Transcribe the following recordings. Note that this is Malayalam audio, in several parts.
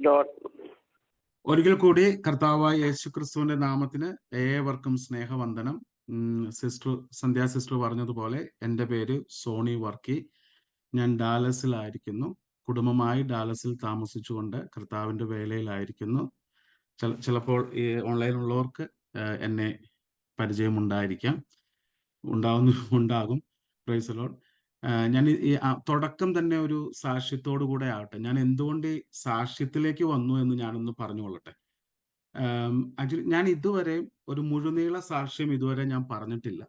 ഡോട്ട് ഒരിക്കൽ കൂടി കർത്താവായ യേശുക്രിസ്തുവിന്റെ നാമത്തിന് ഏവർക്കും സ്നേഹവന്ദനം. സിസ്റ്റർ സന്ധ്യ സിസ്റ്റർ പറഞ്ഞതുപോലെ എൻ്റെ പേര് സോണി വർക്കി. ഞാൻ ഡാലസിലായിരിക്കുന്നു. കുടുംബമായി ഡാലസിൽ താമസിച്ചുകൊണ്ട് കർത്താവിൻ്റെ വേലയിലായിരിക്കുന്നു. ചിലപ്പോൾ ഈ ഓൺലൈനുള്ളവർക്ക് എന്നെ പരിചയമുണ്ടായിരിക്കാം, ഉണ്ടാകും. Praise Lord. ഞാൻ ഈ തുടക്കം തന്നെ ഒരു സാക്ഷ്യത്തോടു കൂടെ ആവട്ടെ. ഞാൻ എന്തുകൊണ്ട് ഈ സാക്ഷ്യത്തിലേക്ക് വന്നു എന്ന് ഞാനൊന്ന് പറഞ്ഞുകൊള്ളട്ടെ. ആക്ച്വലി ഞാൻ ഇതുവരെ ഒരു മുഴുനീള സാക്ഷ്യം ഇതുവരെ ഞാൻ പറഞ്ഞിട്ടില്ല.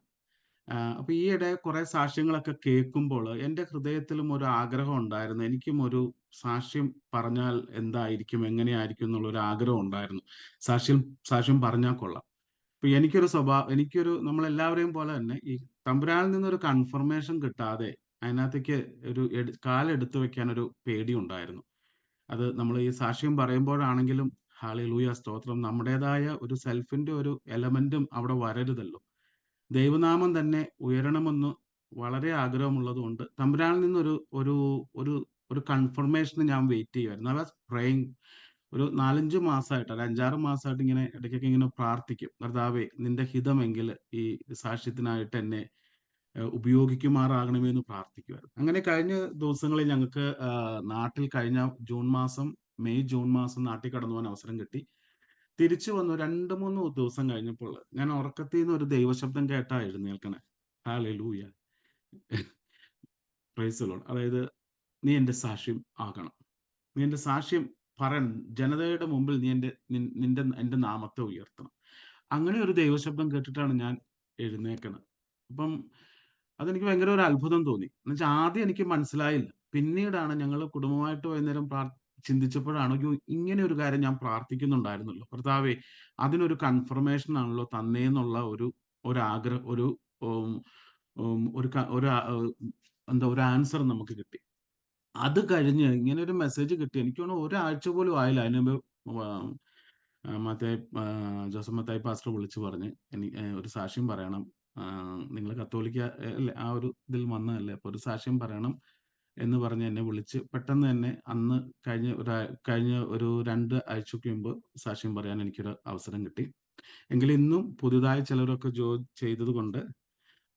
അപ്പൊ ഈയിടെ കുറെ സാക്ഷ്യങ്ങളൊക്കെ കേൾക്കുമ്പോൾ എൻ്റെ ഹൃദയത്തിലും ഒരു ആഗ്രഹം ഉണ്ടായിരുന്നു. എനിക്കും ഒരു സാക്ഷ്യം പറഞ്ഞാൽ എന്തായിരിക്കും, എങ്ങനെയായിരിക്കും എന്നുള്ള ഒരു ആഗ്രഹം ഉണ്ടായിരുന്നു. സാക്ഷ്യം പറഞ്ഞാൽ കൊള്ളാം. അപ്പൊ എനിക്കൊരു നമ്മളെല്ലാവരെയും പോലെ തന്നെ ഈ തമ്പുരാനിൽ നിന്നൊരു കൺഫർമേഷൻ കിട്ടാതെ അതിനകത്തേക്ക് ഒരു കാലെടുത്ത് വെക്കാൻ ഒരു പേടി ഉണ്ടായിരുന്നു. അത് നമ്മൾ ഈ സാക്ഷ്യം പറയുമ്പോഴാണെങ്കിലും ഹല്ലേലൂയ സ്തോത്രം, നമ്മുടേതായ ഒരു സെൽഫിന്റെ ഒരു എലമെന്റും അവിടെ വരരുതല്ലോ. ദൈവനാമം തന്നെ ഉയരണമെന്ന് വളരെ ആഗ്രഹമുള്ളത് കൊണ്ട് തമ്പുരാനിൽ നിന്നൊരു ഒരു ഒരു ഒരു കൺഫർമേഷന് ഞാൻ വെയിറ്റ് ചെയ്യുമായിരുന്നു. I was praying. ഒരു 4-5 മാസമായിട്ട്, ഒരു 5-6 മാസമായിട്ട് ഇങ്ങനെ ഇടയ്ക്കൊക്കെ ഇങ്ങനെ പ്രാർത്ഥിക്കും. കർത്താവേ, നിന്റെ ഹിതമെങ്കിൽ ഈ സാക്ഷ്യത്തിനായിട്ട് എന്നെ ഉപയോഗിക്കുമാറാകണമേ എന്ന് പ്രാർത്ഥിക്കുമായിരുന്നു. അങ്ങനെ കഴിഞ്ഞ ദിവസങ്ങളിൽ ഞങ്ങൾക്ക് നാട്ടിൽ കഴിഞ്ഞ ജൂൺ മാസം നാട്ടിൽ കടന്നു പോകാൻ അവസരം കിട്ടി. തിരിച്ചു വന്നു 2-3 ദിവസം കഴിഞ്ഞപ്പോൾ ഞാൻ ഉറക്കത്തിൽ നിന്ന് ഒരു ദൈവശബ്ദം കേട്ടാ എഴുന്നേൽക്കണേ. Hallelujah, praise the Lord. അതായത്, നീ എൻ്റെ സാക്ഷ്യം ആകണം, നീ എൻ്റെ സാക്ഷ്യം പറയണം, ജനതയുടെ മുമ്പിൽ നീ എൻ്റെ നാമത്തെ ഉയർത്തണം. അങ്ങനെ ഒരു ദൈവശബ്ദം കേട്ടിട്ടാണ് ഞാൻ എഴുന്നേക്കണത്. അപ്പം അതെനിക്ക് ഭയങ്കര ഒരു അത്ഭുതം തോന്നി. എന്നുവെച്ചാൽ ആദ്യം എനിക്ക് മനസ്സിലായില്ല. പിന്നീടാണ് ഞങ്ങൾ കുടുംബമായിട്ട് വൈകുന്നേരം ചിന്തിച്ചപ്പോഴാണ്, അയ്യോ, ഇങ്ങനെ ഒരു കാര്യം ഞാൻ പ്രാർത്ഥിക്കുന്നുണ്ടായിരുന്നല്ലോ. കർത്താവേ, അതിനൊരു കൺഫർമേഷൻ ആണല്ലോ തന്നേന്നുള്ള ഒരാഗ്രഹം, ഉം, ഒരു ക- ഒരു ആ- എന്താ ഒരു ആൻസർ നമുക്ക് കിട്ടി. അത് കഴിഞ്ഞ് ഇങ്ങനെ ഒരു മെസ്സേജ് കിട്ടി. എനിക്ക് തോന്നുന്നു ഒരാഴ്ച പോലും ആയില്ല. അതിന് മുമ്പ് ആ, മറ്റേ ജോസഫ് മത്തായി പാസ്റ്റർ വിളിച്ചു പറഞ്ഞ്, എനിക്ക് ഒരു സാക്ഷ്യം പറയണം, നിങ്ങൾ കത്തോലിക്ക അല്ലേ, ആ ഒരു ഇതിൽ വന്നതല്ലേ, അപ്പൊ ഒരു സാക്ഷ്യം പറയണം എന്ന് പറഞ്ഞ് എന്നെ വിളിച്ച് പെട്ടെന്ന് തന്നെ അന്ന് കഴിഞ്ഞ ഒരു 2 ആഴ്ചയ്ക്ക് മുമ്പ് സാക്ഷ്യം പറയാൻ എനിക്കൊരു അവസരം കിട്ടി. എങ്കിലും ഇന്നും പുതുതായി ചിലരൊക്കെ ചെയ്തത് കൊണ്ട്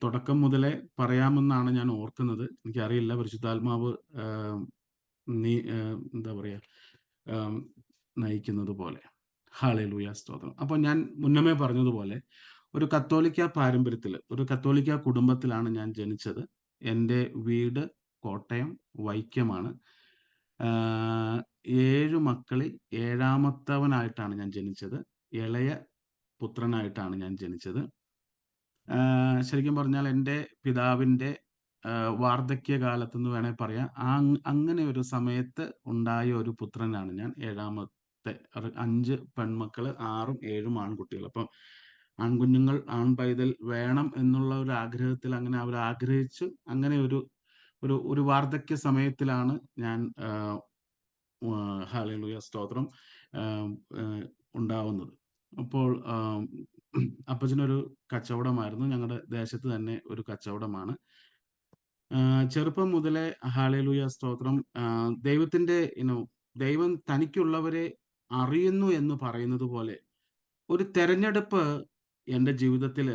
തുടക്കം മുതലേ പറയാമെന്നാണ് ഞാൻ ഓർക്കുന്നത്. എനിക്കറിയില്ല, പരിശുദ്ധാത്മാവ് എന്താ പറയാ, ആം, നയിക്കുന്നത് പോലെ. ഹല്ലേലൂയ സ്തോത്രം. അപ്പൊ ഞാൻ മുന്നമേ പറഞ്ഞതുപോലെ ഒരു കത്തോലിക്ക പാരമ്പര്യത്തിൽ, ഒരു കത്തോലിക്ക കുടുംബത്തിലാണ് ഞാൻ ജനിച്ചത്. എൻ്റെ വീട് കോട്ടയം വൈക്കമാണ്. 7 മക്കളിൽ 7ാമത്തവനായിട്ടാണ് ഞാൻ ജനിച്ചത്. ഇളയ പുത്രനായിട്ടാണ് ഞാൻ ജനിച്ചത്. ശരിക്കും പറഞ്ഞാൽ എൻ്റെ പിതാവിൻ്റെ വാർദ്ധക്യകാലത്തെന്ന് വേണേൽ പറയാം. അങ്ങനെ ഒരു സമയത്ത് ഉണ്ടായ ഒരു പുത്രനാണ് ഞാൻ. 7ാമത്തെ. 5 പെൺമക്കള്, 6ഉം 7ഉം ആൺകുട്ടികൾ. അപ്പം ആൺകുഞ്ഞുങ്ങൾ, ആൺപൈതൽ വേണം എന്നുള്ള ഒരു ആഗ്രഹത്തിൽ അങ്ങനെ അവർ ആഗ്രഹിച്ചു. അങ്ങനെ ഒരു ഒരു ഒരു വാർദ്ധക്യ സമയത്തിലാണ് ഞാൻ ഹല്ലേലൂയ സ്തോത്രം ഉണ്ടാവുന്നത്. അപ്പോൾ അപ്പച്ചനൊരു കച്ചവടമായിരുന്നു. ഞങ്ങളുടെ ദേശത്ത് തന്നെ ഒരു കച്ചവടമാണ്. ചെറുപ്പം മുതലേ ഹല്ലേലൂയ സ്തോത്രം, ദൈവത്തിന്റെ ദൈവം തനിക്കുള്ളവരെ അറിയുന്നു എന്ന് പറയുന്നത് പോലെ ഒരു തെരഞ്ഞെടുപ്പ് എൻ്റെ ജീവിതത്തിൽ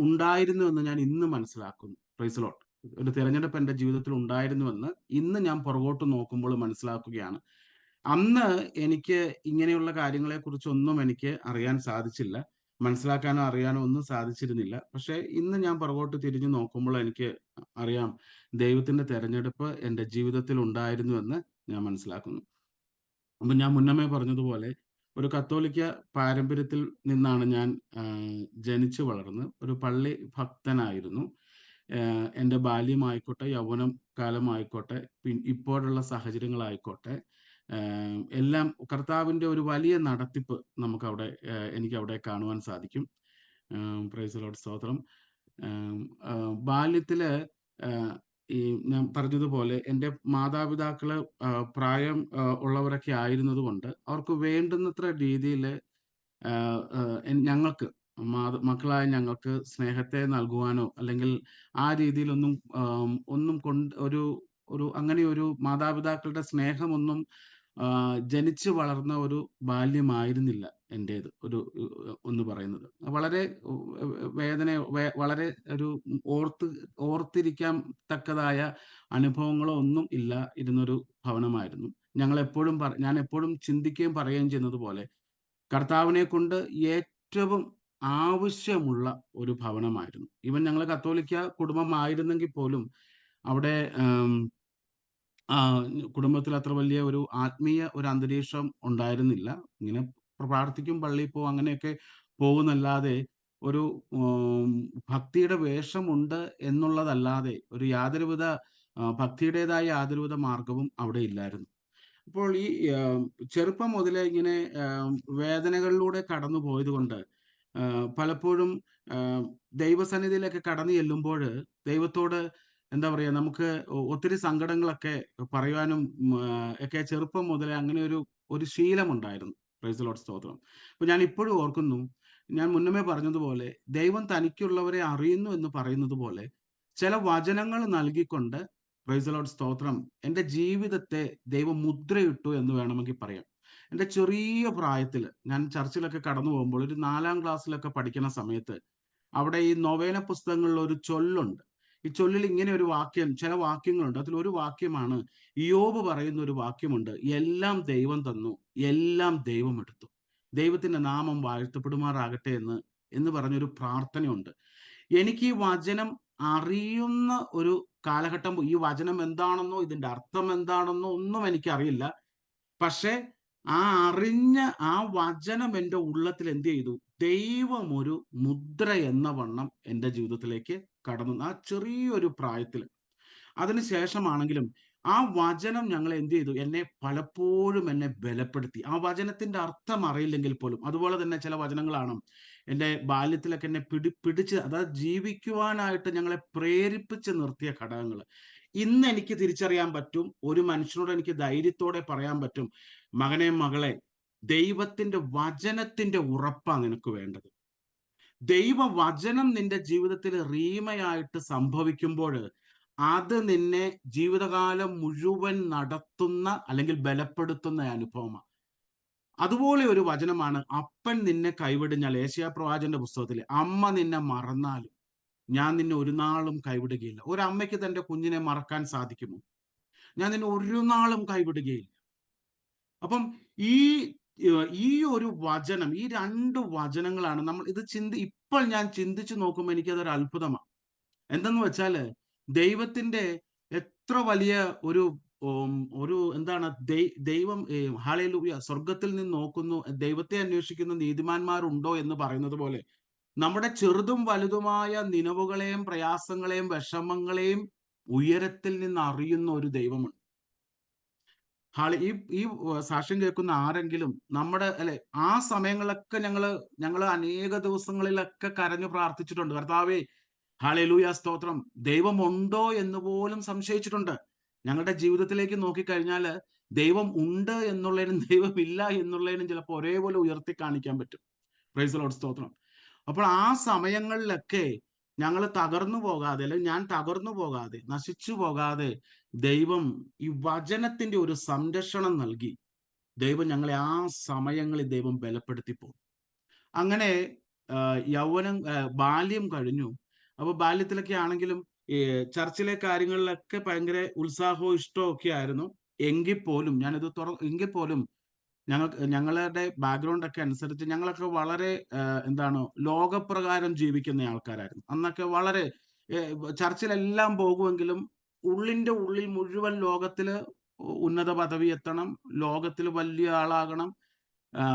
ഉണ്ടായിരുന്നു എന്ന് ഞാൻ ഇന്ന് മനസ്സിലാക്കുന്നു. Praise Lord. ഒരു തിരഞ്ഞെടുപ്പ് എൻ്റെ ജീവിതത്തിൽ ഉണ്ടായിരുന്നുവെന്ന് ഇന്ന് ഞാൻ പുറകോട്ട് നോക്കുമ്പോൾ മനസ്സിലാക്കുകയാണ്. അന്ന് എനിക്ക് ഇങ്ങനെയുള്ള കാര്യങ്ങളെക്കുറിച്ചൊന്നും എനിക്ക് അറിയാൻ സാധിച്ചില്ല. മനസ്സിലാക്കാനോ അറിയാനോ ഒന്നും സാധിച്ചിരുന്നില്ല. പക്ഷെ ഇന്ന് ഞാൻ പുറകോട്ട് തിരിഞ്ഞു നോക്കുമ്പോൾ എനിക്ക് അറിയാം, ദൈവത്തിന്റെ തെരഞ്ഞെടുപ്പ് എൻ്റെ ജീവിതത്തിൽ ഉണ്ടായിരുന്നുവെന്ന് ഞാൻ മനസ്സിലാക്കുന്നു. അപ്പം ഞാൻ മുന്നമേ പറഞ്ഞതുപോലെ ഒരു കത്തോലിക്ക പാരമ്പര്യത്തിൽ നിന്നാണ് ഞാൻ ജനിച്ചു വളർന്ന് ഒരു പള്ളി ഭക്തനായിരുന്നു. എൻ്റെ ബാല്യമായിക്കോട്ടെ, യൗവനം കാലമായിക്കോട്ടെ, ഇപ്പോഴുള്ള സാഹചര്യങ്ങളായിക്കോട്ടെ, എല്ലാം കർത്താവിൻ്റെ ഒരു വലിയ നടത്തിപ്പ് എനിക്കവിടെ കാണുവാൻ സാധിക്കും. പ്രൈസ് ദി ലോർഡ് സ്തോത്രം. ബാല്യത്തില് ഈ ഞാൻ പറഞ്ഞതുപോലെ എൻ്റെ മാതാപിതാക്കള് പ്രായം ഉള്ളവരൊക്കെ ആയിരുന്നത് കൊണ്ട് അവർക്ക് വേണ്ടുന്നത്ര രീതിയിൽ ഞങ്ങൾക്ക് മക്കളായ ഞങ്ങൾക്ക് സ്നേഹത്തെ നൽകുവാനോ അല്ലെങ്കിൽ ആ രീതിയിലൊന്നും ഒന്നും കൊണ്ട് ഒരു ഒരു അങ്ങനെ ഒരു മാതാപിതാക്കളുടെ സ്നേഹമൊന്നും ജനിച്ചു വളർന്ന ഒരു ബാല്യമായിരുന്നില്ല എൻ്റേത്. ഒന്ന് പറയുന്നത് വളരെ വളരെ ഒരു ഓർത്തിരിക്കാൻ തക്കതായ അനുഭവങ്ങളോ ഒന്നും ഇല്ല ഇരുന്നൊരു ഭവനമായിരുന്നു. ഞാൻ എപ്പോഴും ചിന്തിക്കുകയും പറയുകയും ചെയ്യുന്നത് പോലെ കർത്താവിനെ കൊണ്ട് ഏറ്റവും ആവശ്യമുള്ള ഒരു ഭവനമായിരുന്നു. ഈവൻ ഞങ്ങൾ കത്തോലിക്ക കുടുംബമായിരുന്നെങ്കിൽ പോലും അവിടെ ആ കുടുംബത്തിൽ അത്ര വലിയ ഒരു ആത്മീയ ഒരു അന്തരീക്ഷം ഉണ്ടായിരുന്നില്ല. ഇങ്ങനെ പ്രാർത്ഥിക്കും, പള്ളിയിൽ പോകും, അങ്ങനെയൊക്കെ പോകുന്നല്ലാതെ ഒരു ഉം, ഭക്തിയുടെ വേഷമുണ്ട് എന്നുള്ളതല്ലാതെ ഒരു ഭക്തിയുടേതായ യാതൊരുവിധ മാർഗവും അവിടെ ഇല്ലായിരുന്നു. അപ്പോൾ ഈ ചെറുപ്പം മുതലേ ഇങ്ങനെ വേദനകളിലൂടെ കടന്നു പോയത് കൊണ്ട് പലപ്പോഴും ദൈവസന്നിധിയിലൊക്കെ കടന്നു ചെല്ലുമ്പോൾ ദൈവത്തോട് എന്താ പറയാ, നമുക്ക് ഒത്തിരി സങ്കടങ്ങളൊക്കെ പറയുവാനും ഒക്കെ ചെറുപ്പം മുതലേ അങ്ങനെ ഒരു ശീലമുണ്ടായിരുന്നു. പ്രൈസ് ദി ലോർഡ്, സ്തോത്രം. അപ്പൊ ഞാൻ ഇപ്പോഴും ഓർക്കുന്നു, ഞാൻ മുന്നമേ പറഞ്ഞതുപോലെ ദൈവം തനിക്കുള്ളവരെ അറിയുന്നു എന്ന് പറയുന്നത് പോലെ ചില വചനങ്ങൾ നൽകിക്കൊണ്ട്, പ്രൈസ് ദി ലോർഡ്, സ്തോത്രം, എൻ്റെ ജീവിതത്തെ ദൈവം മുദ്രയിട്ടു എന്ന് വേണമെങ്കിൽ പറയാം. എൻ്റെ ചെറിയ പ്രായത്തിൽ ഞാൻ ചർച്ചിലൊക്കെ കടന്നു പോകുമ്പോൾ ഒരു 4-ാം ക്ലാസ്സിലൊക്കെ പഠിക്കുന്ന സമയത്ത് അവിടെ ഈ നൊവേന പുസ്തകങ്ങളിൽ ഒരു ചൊല്ലുണ്ട്. ഈ ചൊല്ലിൽ ഇങ്ങനെ ഒരു വാക്യം, ചില വാക്യങ്ങളുണ്ട്. അതിലൊരു വാക്യമാണ്, ഇയ്യോബ് പറയുന്ന ഒരു വാക്യമുണ്ട്: എല്ലാം ദൈവം തന്നു, എല്ലാം ദൈവം എടുത്തു, ദൈവത്തിന്റെ നാമം വാഴ്ത്തപ്പെടുമാറാകട്ടെ എന്ന് പറഞ്ഞൊരു പ്രാർത്ഥനയുണ്ട്. എനിക്ക് ഈ വചനം അറിയുന്ന ഒരു കാലഘട്ടം, ഈ വചനം എന്താണെന്നോ ഇതിന്റെ അർത്ഥം എന്താണെന്നോ ഒന്നും എനിക്കറിയില്ല. പക്ഷെ ആ അറിഞ്ഞ ആ വചനം എൻ്റെ ഉള്ളത്തിൽ എന്ത് ചെയ്തു? ദൈവം ഒരു മുദ്ര എന്ന വണ്ണം എൻ്റെ ജീവിതത്തിലേക്ക് കടന്നു, ആ ചെറിയൊരു പ്രായത്തിൽ. അതിനുശേഷമാണെങ്കിലും ആ വചനം ഞങ്ങൾ എന്ത് ചെയ്തു? എന്നെ ബലപ്പെടുത്തി. ആ വചനത്തിന്റെ അർത്ഥം അറിയില്ലെങ്കിൽ പോലും, അതുപോലെ തന്നെ ചില വചനങ്ങളാണ് എൻ്റെ ബാല്യത്തിലൊക്കെ എന്നെ പിടിച്ച്, അതായത് ജീവിക്കുവാനായിട്ട് ഞങ്ങളെ പ്രേരിപ്പിച്ച് നിർത്തിയ ഘടകങ്ങൾ. ഇന്ന് എനിക്ക് തിരിച്ചറിയാൻ പറ്റും, ഒരു മനുഷ്യനോട് എനിക്ക് ധൈര്യത്തോടെ പറയാൻ പറ്റും: മകനെ, മകളെ, ദൈവത്തിന്റെ വചനത്തിന്റെ ഉറപ്പാ നിനക്ക് വേണ്ടത്. ദൈവവചനം നിന്റെ ജീവിതത്തിൽ റീമയായിട്ട് സംഭവിക്കുമ്പോൾ അത് നിന്നെ ജീവിതകാലം മുഴുവൻ നടത്തുന്ന അല്ലെങ്കിൽ ബലപ്പെടുത്തുന്ന അനുഭവമാണ്. അതുപോലെ ഒരു വചനമാണ്, അപ്പൻ നിന്നെ കൈവിടിഞ്ഞാൽ, ഏശയ്യാ പ്രവാചകന്റെ പുസ്തകത്തിൽ, അമ്മ നിന്നെ മറന്നാലും ഞാൻ നിന്നെ ഒരു നാളും കൈവിടുകയില്ല. ഒരമ്മയ്ക്ക് തന്റെ കുഞ്ഞിനെ മറക്കാൻ സാധിക്കുമോ? ഞാൻ നിന്നെ ഒരു നാളും കൈവിടുകയില്ല. അപ്പം ഈ ഈ ഒരു വചനം, ഈ 2 വചനങ്ങളാണ് നമ്മൾ ഇപ്പോൾ ഞാൻ ചിന്തിച്ചു നോക്കുമ്പോൾ എനിക്കതൊരു അത്ഭുതമാണ്. എന്തെന്ന് വെച്ചാല്, ദൈവത്തിന്റെ എത്ര വലിയ ഒരു ഒരു എന്താണ്, ദൈവം ഹല്ലേലൂയ, സ്വർഗത്തിൽ നിന്ന് നോക്കുന്നു, ദൈവത്തെ അന്വേഷിക്കുന്ന നീതിമാന്മാരുണ്ടോ എന്ന് പറയുന്നത് പോലെ നമ്മുടെ ചെറുതും വലുതുമായ നിലവുകളെയും പ്രയാസങ്ങളെയും വിഷമങ്ങളെയും ഉയരത്തിൽ നിന്ന് അറിയുന്ന ഒരു ദൈവമുണ്ട്. ഈ ഈ സാക്ഷ്യം കേൾക്കുന്ന ആരെങ്കിലും നമ്മുടെ അല്ലെ, ആ സമയങ്ങളിലൊക്കെ ഞങ്ങള് അനേക ദിവസങ്ങളിലൊക്കെ കരഞ്ഞു പ്രാർത്ഥിച്ചിട്ടുണ്ട്: കർത്താവേ, ഹല്ലേലൂയ, സ്തോത്രം, ദൈവമുണ്ടോ എന്ന് പോലും സംശയിച്ചിട്ടുണ്ട്. ഞങ്ങളുടെ ജീവിതത്തിലേക്ക് നോക്കിക്കഴിഞ്ഞാൽ ദൈവം ഉണ്ട് എന്നുള്ളതിനും ദൈവമില്ല എന്നുള്ളതിനും ചിലപ്പോൾ ഒരേപോലെ ഉയർത്തി കാണിക്കാൻ പറ്റും. പ്രൈസ് ദി ലോർഡ്, സ്തോത്രം. അപ്പോൾ ആ സമയങ്ങളിലൊക്കെ ഞങ്ങൾ തകർന്നു പോകാതെ, അല്ലെങ്കിൽ ഞാൻ തകർന്നു പോകാതെ, നശിച്ചു പോകാതെ ദൈവം ഈ വചനത്തിന്റെ ഒരു സംരക്ഷണം നൽകി. ദൈവം ഞങ്ങളെ ആ സമയങ്ങളിൽ ദൈവം ബലപ്പെടുത്തി പോകും. അങ്ങനെ ബാല്യം കഴിഞ്ഞു. അപ്പൊ ബാല്യത്തിലൊക്കെ ആണെങ്കിലും ഈ ചർച്ചിലെ കാര്യങ്ങളിലൊക്കെ ഭയങ്കര ഉത്സാഹവും ഇഷ്ടവും ഒക്കെ ആയിരുന്നു. എങ്കിൽ പോലും ഞങ്ങളുടെ ബാക്ക്ഗ്രൗണ്ട് ഒക്കെ അനുസരിച്ച് ഞങ്ങളൊക്കെ വളരെ എന്താണ്, ലോകപ്രകാരം ജീവിക്കുന്ന ആൾക്കാരായിരുന്നു. അന്നൊക്കെ വളരെ ചർച്ചിലെല്ലാം പോകുമെങ്കിലും ഉള്ളിന്റെ ഉള്ളിൽ മുഴുവൻ ലോകത്തില് ഉന്നത പദവി എത്തണം, ലോകത്തിൽ വലിയ ആളാകണം,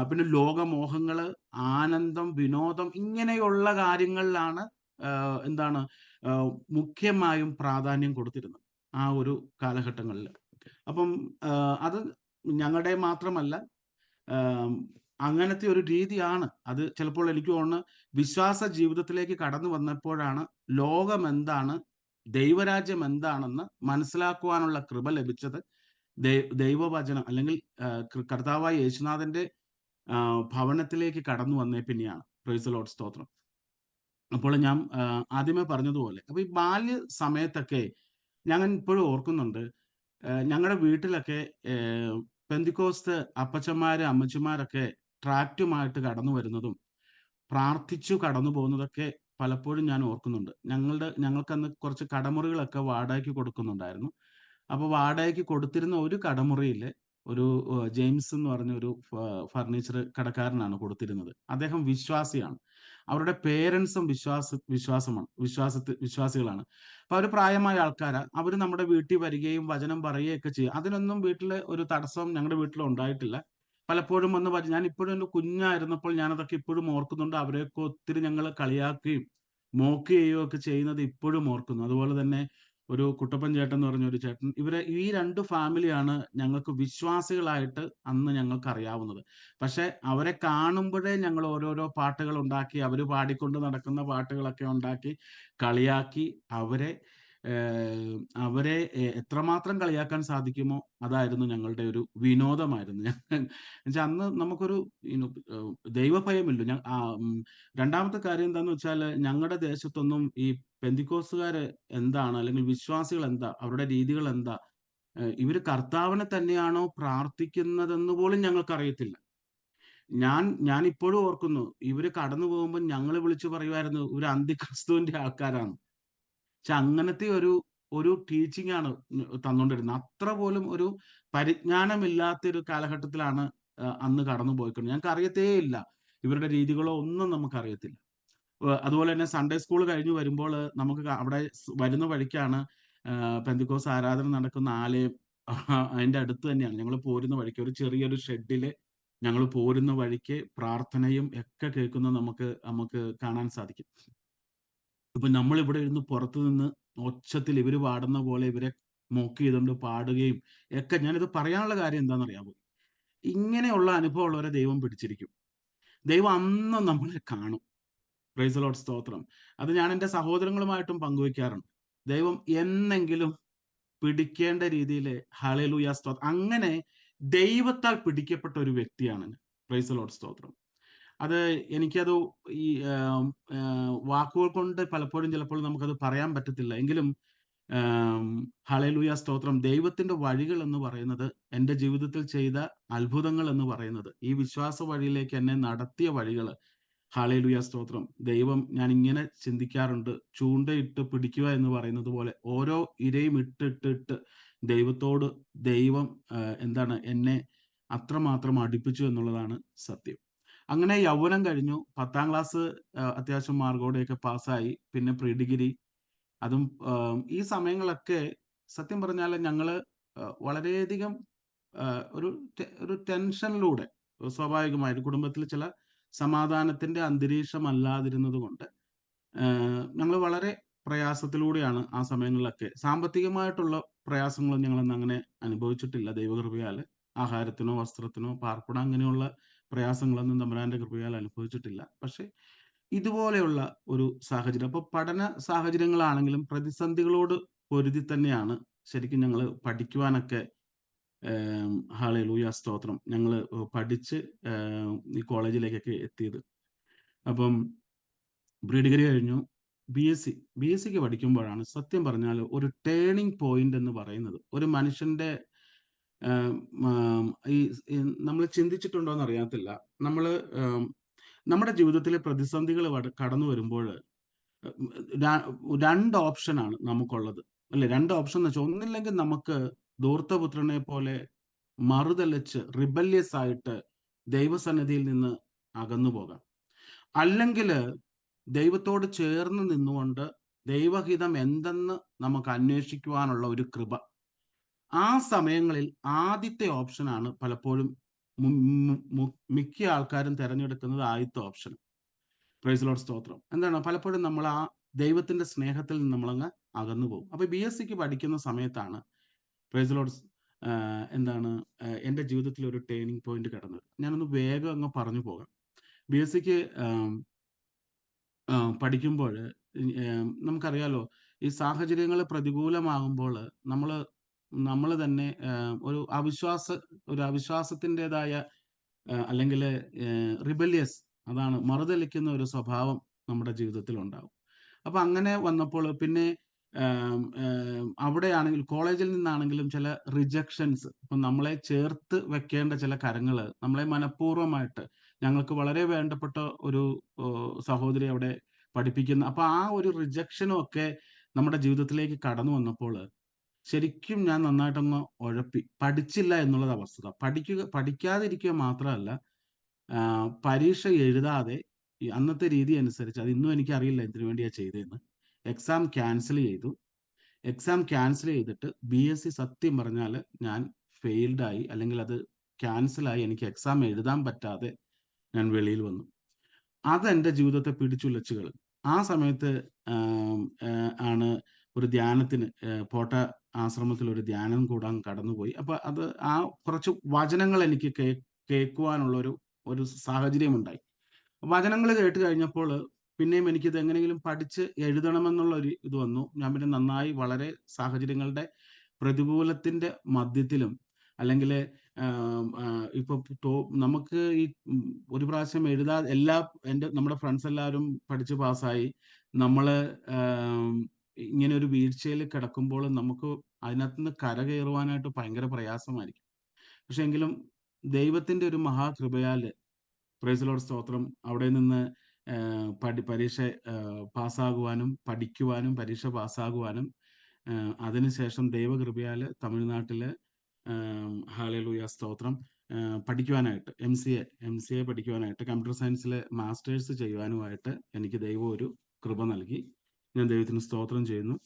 പിന്നെ ലോകമോഹങ്ങള്, ആനന്ദം, വിനോദം, ഇങ്ങനെയുള്ള കാര്യങ്ങളിലാണ് എന്താണ് മുഖ്യമായും പ്രാധാന്യം കൊടുത്തിരുന്നത് ആ ഒരു കാലഘട്ടങ്ങളിൽ. അപ്പം അത് ഞങ്ങളുടെ മാത്രമല്ല, അങ്ങനത്തെ ഒരു രീതിയാണ് അത്. ചിലപ്പോൾ എനിക്ക് തോന്നുന്നു, വിശ്വാസ ജീവിതത്തിലേക്ക് കടന്നു വന്നപ്പോഴാണ് ലോകം എന്താണ്, ദൈവരാജ്യം എന്താണെന്ന് മനസ്സിലാക്കുവാനുള്ള കൃപ ലഭിച്ചത്. ദൈവവചനം അല്ലെങ്കിൽ കർത്താവായ യേശുനാഥന്റെ ഭവനത്തിലേക്ക് കടന്നു വന്നേ പിന്നെയാണ്. പ്രൈസ് ദി ലോർഡ്, സ്തോത്രം. അപ്പോൾ ഞാൻ ആദ്യമേ പറഞ്ഞതുപോലെ, അപ്പൊ ഈ ബാല്യ സമയത്തൊക്കെ ഞാൻ ഇപ്പോഴും ഓർക്കുന്നുണ്ട്, ഞങ്ങളുടെ വീട്ടിലൊക്കെ പെന്തിക്കോസ്ത് അപ്പച്ചന്മാര് അമ്മച്ചിമാരൊക്കെ ട്രാക്റ്റുമായിട്ട് കടന്നു വരുന്നതും പ്രാർത്ഥിച്ചു കടന്നു പോകുന്നതൊക്കെ പലപ്പോഴും ഞാൻ ഓർക്കുന്നുണ്ട്. ഞങ്ങൾക്കന്ന് കുറച്ച് കടമുറികളൊക്കെ വാടകയ്ക്ക് കൊടുക്കുന്നുണ്ടായിരുന്നു. അപ്പൊ വാടകയ്ക്ക് കൊടുത്തിരുന്ന ഒരു കടമുറിയില് ഒരു ജെയിംസ് എന്ന് പറഞ്ഞ ഒരു ഫർണിച്ചർ കടക്കാരനാണ് കൊടുത്തിരുന്നത്. അദ്ദേഹം വിശ്വാസിയാണ്. അവരുടെ പേരൻസും വിശ്വാസികളാണ്. അപ്പൊ അവര് പ്രായമായ ആൾക്കാരാ. അവര് നമ്മുടെ വീട്ടിൽ വരികയും വചനം പറയുകയൊക്കെ ചെയ്യും. അതിനൊന്നും വീട്ടില് ഒരു തടസ്സം ഞങ്ങളുടെ വീട്ടിൽ ഉണ്ടായിട്ടില്ല. പലപ്പോഴും ഞാൻ ഇപ്പോഴും ഒരു കുഞ്ഞായിരുന്നപ്പോൾ ഞാനതൊക്കെ ഇപ്പോഴും ഓർക്കുന്നുണ്ട്. അവരെയൊക്കെ ഒത്തിരി ഞങ്ങൾ കളിയാക്കുകയും മോക്ക് ചെയ്യുകയും ഒക്കെ ചെയ്യുന്നത് ഇപ്പോഴും ഓർക്കുന്നു. അതുപോലെ തന്നെ ഒരു കുട്ടപ്പൻ ചേട്ടൻ എന്ന് പറഞ്ഞ ഒരു ചേട്ടൻ, ഈ രണ്ട് ഫാമിലിയാണ് ഞങ്ങൾക്ക് വിശ്വാസികളായിട്ട് അന്ന് ഞങ്ങൾക്ക് അറിയാവുന്നത്. പക്ഷെ അവരെ കാണുമ്പോഴേ ഞങ്ങൾ ഓരോരോ പാട്ടുകൾ ഉണ്ടാക്കി, അവര് പാടിക്കൊണ്ട് നടക്കുന്ന പാട്ടുകളൊക്കെ ഉണ്ടാക്കി കളിയാക്കി അവരെ ഏഹ് അവരെ എത്രമാത്രം കളിയാക്കാൻ സാധിക്കുമോ അതായിരുന്നു ഞങ്ങളുടെ ഒരു വിനോദമായിരുന്നു. എന്നുവെച്ചാൽ അന്ന് നമുക്കൊരു ദൈവഭയമില്ല. രണ്ടാമത്തെ കാര്യം എന്താന്ന് വെച്ചാല് ഞങ്ങളുടെ ദേശത്തൊന്നും ഈ പെന്തിക്കോസ്തുകാര് എന്താണ്, അല്ലെങ്കിൽ വിശ്വാസികൾ എന്താ, അവരുടെ രീതികൾ എന്താ, ഇവര് കർത്താവിനെ തന്നെയാണോ പ്രാർത്ഥിക്കുന്നതെന്ന് പോലും ഞങ്ങൾക്കറിയത്തില്ല. ഞാൻ ഇപ്പോഴും ഓർക്കുന്നു, ഇവര് കടന്നു പോകുമ്പോൾ ഞങ്ങൾ വിളിച്ചു പറയുമായിരുന്നു ഇവര് അന്തിക്രിസ്തുവിന്റെ ആൾക്കാരാണ്. പക്ഷെ അങ്ങനത്തെ ഒരു ഒരു ടീച്ചിങ് ആണ് തന്നുകൊണ്ടിരുന്നത്. അത്ര പോലും ഒരു പരിജ്ഞാനമില്ലാത്ത ഒരു കാലഘട്ടത്തിലാണ് അന്ന് കടന്നു പോയിക്കൊണ്ട് ഞങ്ങൾക്ക് അറിയത്തേ ഇല്ല. ഇവരുടെ രീതികളോ ഒന്നും നമുക്കറിയത്തില്ല. അതുപോലെ തന്നെ സൺഡേ സ്കൂൾ കഴിഞ്ഞ് വരുമ്പോൾ നമുക്ക് അവിടെ വരുന്ന വഴിക്കാണ് പെന്തിക്കോസ് ആരാധന നടക്കുന്ന ആലയം. അതിന്റെ അടുത്ത് തന്നെയാണ്. ഞങ്ങൾ പോരുന്ന വഴിക്ക് ഒരു ചെറിയൊരു ഷെഡില് ഞങ്ങൾ പോരുന്ന വഴിക്ക് പ്രാർത്ഥനയും ഒക്കെ കേൾക്കുന്നത് നമുക്ക് നമുക്ക് കാണാൻ സാധിക്കും. ഇപ്പൊ നമ്മൾ ഇവിടെ ഇരുന്ന് പുറത്തു നിന്ന് ഒച്ചത്തിൽ ഇവര് പാടുന്ന പോലെ ഇവരെ മോക്ക് ചെയ്തുകൊണ്ട് പാടുകയും ഒക്കെ. ഞാനിത് പറയാനുള്ള കാര്യം എന്താണെന്നറിയാമോ? ഇങ്ങനെയുള്ള അനുഭവം ഉള്ളവരെ ദൈവം പിടിച്ചിരിക്കും. ദൈവം അന്നും നമ്മളെ കാണും. പ്രൈസ് ദി ലോർഡ്, സ്തോത്രം. അത് ഞാൻ എൻ്റെ സഹോദരങ്ങളുമായിട്ടും പങ്കുവെക്കാറുണ്ട്. ദൈവം എന്നെങ്കിലും പിടിക്കേണ്ട രീതിയിൽ ഹല്ലേലൂയ സ്തോത്രം. അങ്ങനെ ദൈവത്താൽ പിടിക്കപ്പെട്ട ഒരു വ്യക്തിയാണ് ഞാൻ. പ്രൈസ് ദി ലോർഡ്, സ്തോത്രം. അത് എനിക്കത് ഈ വാക്കുകൾ കൊണ്ട് പലപ്പോഴും ചിലപ്പോൾ നമുക്കത് പറയാൻ പറ്റത്തില്ല. എങ്കിലും ഹല്ലേലൂയ സ്തോത്രം. ദൈവത്തിന്റെ വഴികൾ എന്ന് പറയുന്നത്, എൻ്റെ ജീവിതത്തിൽ ചെയ്ത അത്ഭുതങ്ങൾ എന്ന് പറയുന്നത്, ഈ വിശ്വാസ വഴിയിലേക്ക് എന്നെ നടത്തിയ വഴികൾ, ഹല്ലേലൂയ സ്തോത്രം. ദൈവം, ഞാൻ ഇങ്ങനെ ചിന്തിക്കാറുണ്ട്, ചൂണ്ടയിട്ട് പിടിക്കുക എന്ന് പറയുന്നത് പോലെ ഓരോ ഇരയും ഇട്ടിട്ടിട്ട് ദൈവത്തോട് ദൈവം എന്നെ അത്രമാത്രം അടുപ്പിച്ചു എന്നുള്ളതാണ് സത്യം. അങ്ങനെ യൗവനം കഴിഞ്ഞു. 10ാം ക്ലാസ് അത്യാവശ്യം മാർക്കോടെയൊക്കെ പാസ്സായി. പിന്നെ പ്രീ ഡിഗ്രി. അതും ഈ സമയങ്ങളൊക്കെ സത്യം പറഞ്ഞാൽ ഞങ്ങള് വളരെയധികം ഒരു ടെൻഷനിലൂടെ, സ്വാഭാവികമായിട്ട് കുടുംബത്തിൽ ചില സമാധാനത്തിന്റെ അന്തരീക്ഷമല്ലാതിരുന്നത് കൊണ്ട് ഞങ്ങൾ വളരെ പ്രയാസത്തിലൂടെയാണ് ആ സമയങ്ങളിലൊക്കെ. സാമ്പത്തികമായിട്ടുള്ള പ്രയാസങ്ങളൊന്നും ഞങ്ങളൊന്നും അങ്ങനെ അനുഭവിച്ചിട്ടില്ല ദൈവകൃപയാൽ. ആഹാരത്തിനോ വസ്ത്രത്തിനോ പാർപ്പിടം അങ്ങനെയുള്ള പ്രയാസങ്ങളൊന്നും തമ്പുരാന്റെ കൃപയാൽ അനുഭവിച്ചിട്ടില്ല. പക്ഷെ ഇതുപോലെയുള്ള ഒരു സാഹചര്യം, അപ്പൊ പഠന സാഹചര്യങ്ങളാണെങ്കിലും പ്രതിസന്ധികളോട് പൊരുതി തന്നെയാണ് ശരിക്കും ഞങ്ങൾ പഠിക്കുവാനൊക്കെ ഹല്ലേലൂയ സ്തോത്രം ഞങ്ങൾ പഠിച്ച് ഈ കോളേജിലേക്കൊക്കെ എത്തിയത്. അപ്പം പ്രീ ഡിഗ്രി കഴിഞ്ഞു. ബി എസ് സിക്ക് പഠിക്കുമ്പോഴാണ് സത്യം പറഞ്ഞാൽ ഒരു ടേണിംഗ് പോയിന്റ് എന്ന് പറയുന്നത്. ഒരു മനുഷ്യന്റെ ആം, ആം, ഈ നമ്മൾ ചിന്തിച്ചിട്ടുണ്ടോ എന്ന് അറിയത്തില്ല. നമ്മള് നമ്മുടെ ജീവിതത്തിലെ പ്രതിസന്ധികൾ കടന്നു വരുമ്പോൾ രണ്ട് ഓപ്ഷനാണ് നമുക്കുള്ളത്, അല്ലെ? രണ്ട് ഓപ്ഷൻ എന്ന് വെച്ചാൽ, ഒന്നില്ലെങ്കിൽ നമുക്ക് ധൂർത്തപുത്രനെ പോലെ മറുതലിച്ച് റിബല്യസ് ആയിട്ട് ദൈവസന്നിധിയിൽ നിന്ന് അകന്നു പോകാം. അല്ലെങ്കിൽ ദൈവത്തോട് ചേർന്ന് നിന്നുകൊണ്ട് ദൈവഹിതം എന്തെന്ന് നമുക്ക് അന്വേഷിക്കുവാനുള്ള ഒരു കൃപ. ആ സമയങ്ങളിൽ ആദ്യത്തെ ഓപ്ഷനാണ് പലപ്പോഴും മിക്ക ആൾക്കാരും തിരഞ്ഞെടുക്കുന്നത്. ആദ്യത്തെ ഓപ്ഷൻ. പ്രൈസ് ലോർഡ്, സ്തോത്രം. എന്താണ്, പലപ്പോഴും നമ്മൾ ആ ദൈവത്തിന്റെ സ്നേഹത്തിൽ നിന്ന് നമ്മളങ്ങ് അകന്നു പോകും. അപ്പൊ BSc പഠിക്കുന്ന സമയത്താണ് പ്രൈസ് ലോർഡ് എൻ്റെ ജീവിതത്തിൽ ഒരു ടേണിംഗ് പോയിന്റ് കടന്നത്. ഞാനൊന്ന് വേഗം അങ്ങ് പറഞ്ഞു പോകാം. BSc പഠിക്കുമ്പോൾ നമുക്കറിയാലോ, ഈ സാഹചര്യങ്ങൾ പ്രതികൂലമാകുമ്പോൾ നമ്മൾ നമ്മൾ തന്നെ ഒരു അവിശ്വാസത്തിൻ്റെതായ അല്ലെങ്കിൽ റിബല്യസ്, അതാണ് മറുതലിക്കുന്ന ഒരു സ്വഭാവം നമ്മുടെ ജീവിതത്തിൽ ഉണ്ടാവും. അപ്പൊ അങ്ങനെ വന്നപ്പോൾ പിന്നെ അവിടെയാണെങ്കിൽ കോളേജിൽ നിന്നാണെങ്കിലും ചില റിജക്ഷൻസ്, ഇപ്പം നമ്മളെ ചേർത്ത് വെക്കേണ്ട ചില കരങ്ങൾ നമ്മളെ മനഃപൂർവ്വമായിട്ട്, ഞങ്ങൾക്ക് വളരെ വേണ്ടപ്പെട്ട ഒരു സഹോദരി അവിടെ പഠിപ്പിക്കുന്ന, അപ്പൊ ആ ഒരു റിജക്ഷനും ഒക്കെ നമ്മുടെ ജീവിതത്തിലേക്ക് കടന്നു വന്നപ്പോൾ ശരിക്കും ഞാൻ നന്നായിട്ടൊന്ന് ഉഴപ്പി. പഠിച്ചില്ല എന്നുള്ളത് വസ്തുത. പഠിക്കാതിരിക്കുക മാത്രമല്ല, പരീക്ഷ എഴുതാതെ അന്നത്തെ രീതി അനുസരിച്ച്, അത് ഇന്നും എനിക്കറിയില്ല എന്തിനു വേണ്ടിയാ ചെയ്തതെന്ന്, എക്സാം ക്യാൻസൽ ചെയ്തു. എക്സാം ക്യാൻസൽ ചെയ്തിട്ട് ബി.എസ്.സി സത്യം പറഞ്ഞാൽ ഞാൻ ഫെയിൽഡായി, അല്ലെങ്കിൽ അത് ക്യാൻസലായി. എനിക്ക് എക്സാം എഴുതാൻ പറ്റാതെ ഞാൻ വെളിയിൽ വന്നു. അതെന്റെ ജീവിതത്തെ പിടിച്ചുലച്ചു കളഞ്ഞു. ആ സമയത്ത് ആണ് ഒരു ധ്യാനത്തിന്, പോട്ട ആശ്രമത്തിൽ ഒരു ധ്യാനം കൂടാൻ കടന്നുപോയി. അപ്പൊ അത് ആ കുറച്ച് വചനങ്ങൾ എനിക്ക് കേൾക്കുവാനുള്ള ഒരു സാഹചര്യം ഉണ്ടായി. വചനങ്ങൾ കേട്ട് കഴിഞ്ഞപ്പോൾ പിന്നെയും എനിക്കിത് എങ്ങനെയെങ്കിലും പഠിച്ച് എഴുതണമെന്നുള്ള ഒരു ഇത് വന്നു. ഞാൻ പിന്നെ നന്നായി വളരെ സാഹചര്യങ്ങളുടെ പ്രതികൂലത്തിന്റെ മധ്യത്തിലും, അല്ലെങ്കിൽ ഇപ്പൊ നമുക്ക് ഈ ഒരു പ്രാവശ്യം നമ്മുടെ ഫ്രണ്ട്സ് എല്ലാവരും പഠിച്ച് പാസ്സായി. നമ്മള് ഇങ്ങനെ ഒരു വീഴ്ചയിൽ കിടക്കുമ്പോൾ നമുക്ക് അതിനകത്ത് നിന്ന് കരകയറുവാനായിട്ട് ഭയങ്കര പ്രയാസമായിരിക്കും. പക്ഷെ എങ്കിലും ദൈവത്തിന്റെ ഒരു മഹാകൃപയാല്, പ്രൈസ് ദി ലോർഡ്, സ്തോത്രം, അവിടെ നിന്ന് പരീക്ഷ പാസ്സാകുവാനും പഠിക്കുവാനും പരീക്ഷ പാസ്സാകുവാനും, അതിനുശേഷം ദൈവകൃപയാല് തമിഴ്നാട്ടില്, ഹല്ലേലൂയ, സ്തോത്രം, പഠിക്കുവാനായിട്ട് എം സി എ പഠിക്കുവാനായിട്ട്, കമ്പ്യൂട്ടർ സയൻസിൽ മാസ്റ്റേഴ്സ് ചെയ്യുവാനുമായിട്ട് എനിക്ക് ദൈവം ഒരു കൃപ നൽകി. ഞാൻ ദൈവത്തിന് സ്തോത്രം ചെയ്യുന്നു.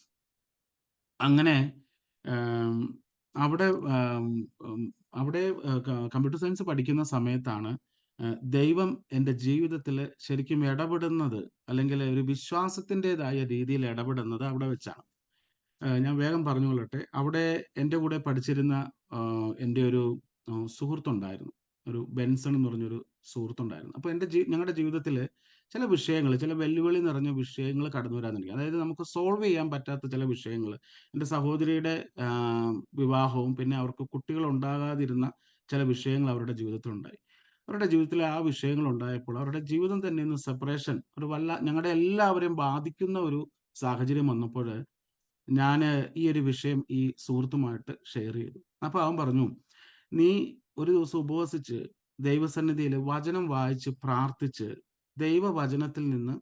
അങ്ങനെ ആം, അവിടെ ആം, ഉം, അവിടെ കമ്പ്യൂട്ടർ സയൻസ് പഠിക്കുന്ന സമയത്താണ് ദൈവം എൻ്റെ ജീവിതത്തിൽ ശരിക്കും ഇടപെടുന്നത്, അല്ലെങ്കിൽ ഒരു വിശ്വാസത്തിൻ്റെതായ രീതിയിൽ ഇടപെടുന്നത് അവിടെ വെച്ചാണ്. ഞാൻ വേഗം പറഞ്ഞുകൊള്ളട്ടെ. അവിടെ എൻ്റെ കൂടെ പഠിച്ചിരുന്ന എൻ്റെ ഒരു സുഹൃത്തുണ്ടായിരുന്നു. ഒരു ബെൻസൺ എന്ന് പറഞ്ഞൊരു സുഹൃത്തുണ്ടായിരുന്നു. അപ്പോൾ ഞങ്ങളുടെ ജീവിതത്തിൽ ചില വിഷയങ്ങൾ, ചില വെല്ലുവിളി നിറഞ്ഞ വിഷയങ്ങൾ കടന്നു വരാൻ, അതായത് നമുക്ക് സോൾവ് ചെയ്യാൻ പറ്റാത്ത ചില വിഷയങ്ങൾ, എൻ്റെ സഹോദരിയുടെ വിവാഹവും പിന്നെ അവർക്ക് കുട്ടികൾ ഉണ്ടാകാതിരുന്ന ചില വിഷയങ്ങൾ അവരുടെ ജീവിതത്തിലുണ്ടായി. അവരുടെ ജീവിതത്തിൽ ആ വിഷയങ്ങൾ ഉണ്ടായപ്പോൾ അവരുടെ ജീവിതം തന്നെ ഒന്ന് സെപ്പറേഷൻ, ഞങ്ങളുടെ എല്ലാവരെയും ബാധിക്കുന്ന ഒരു സാഹചര്യം വന്നപ്പോൾ ഞാൻ ഈ ഒരു വിഷയം ഈ സുഹൃത്തുമായിട്ട് ഷെയർ ചെയ്തു. അപ്പൊ അവൻ പറഞ്ഞു, നീ ഒരു ദിവസം ഉപവസിച്ച് ദൈവസന്നിധിയിൽ വചനം വായിച്ച് പ്രാർത്ഥിച്ച് ദൈവവചനത്തിൽ നിന്ന്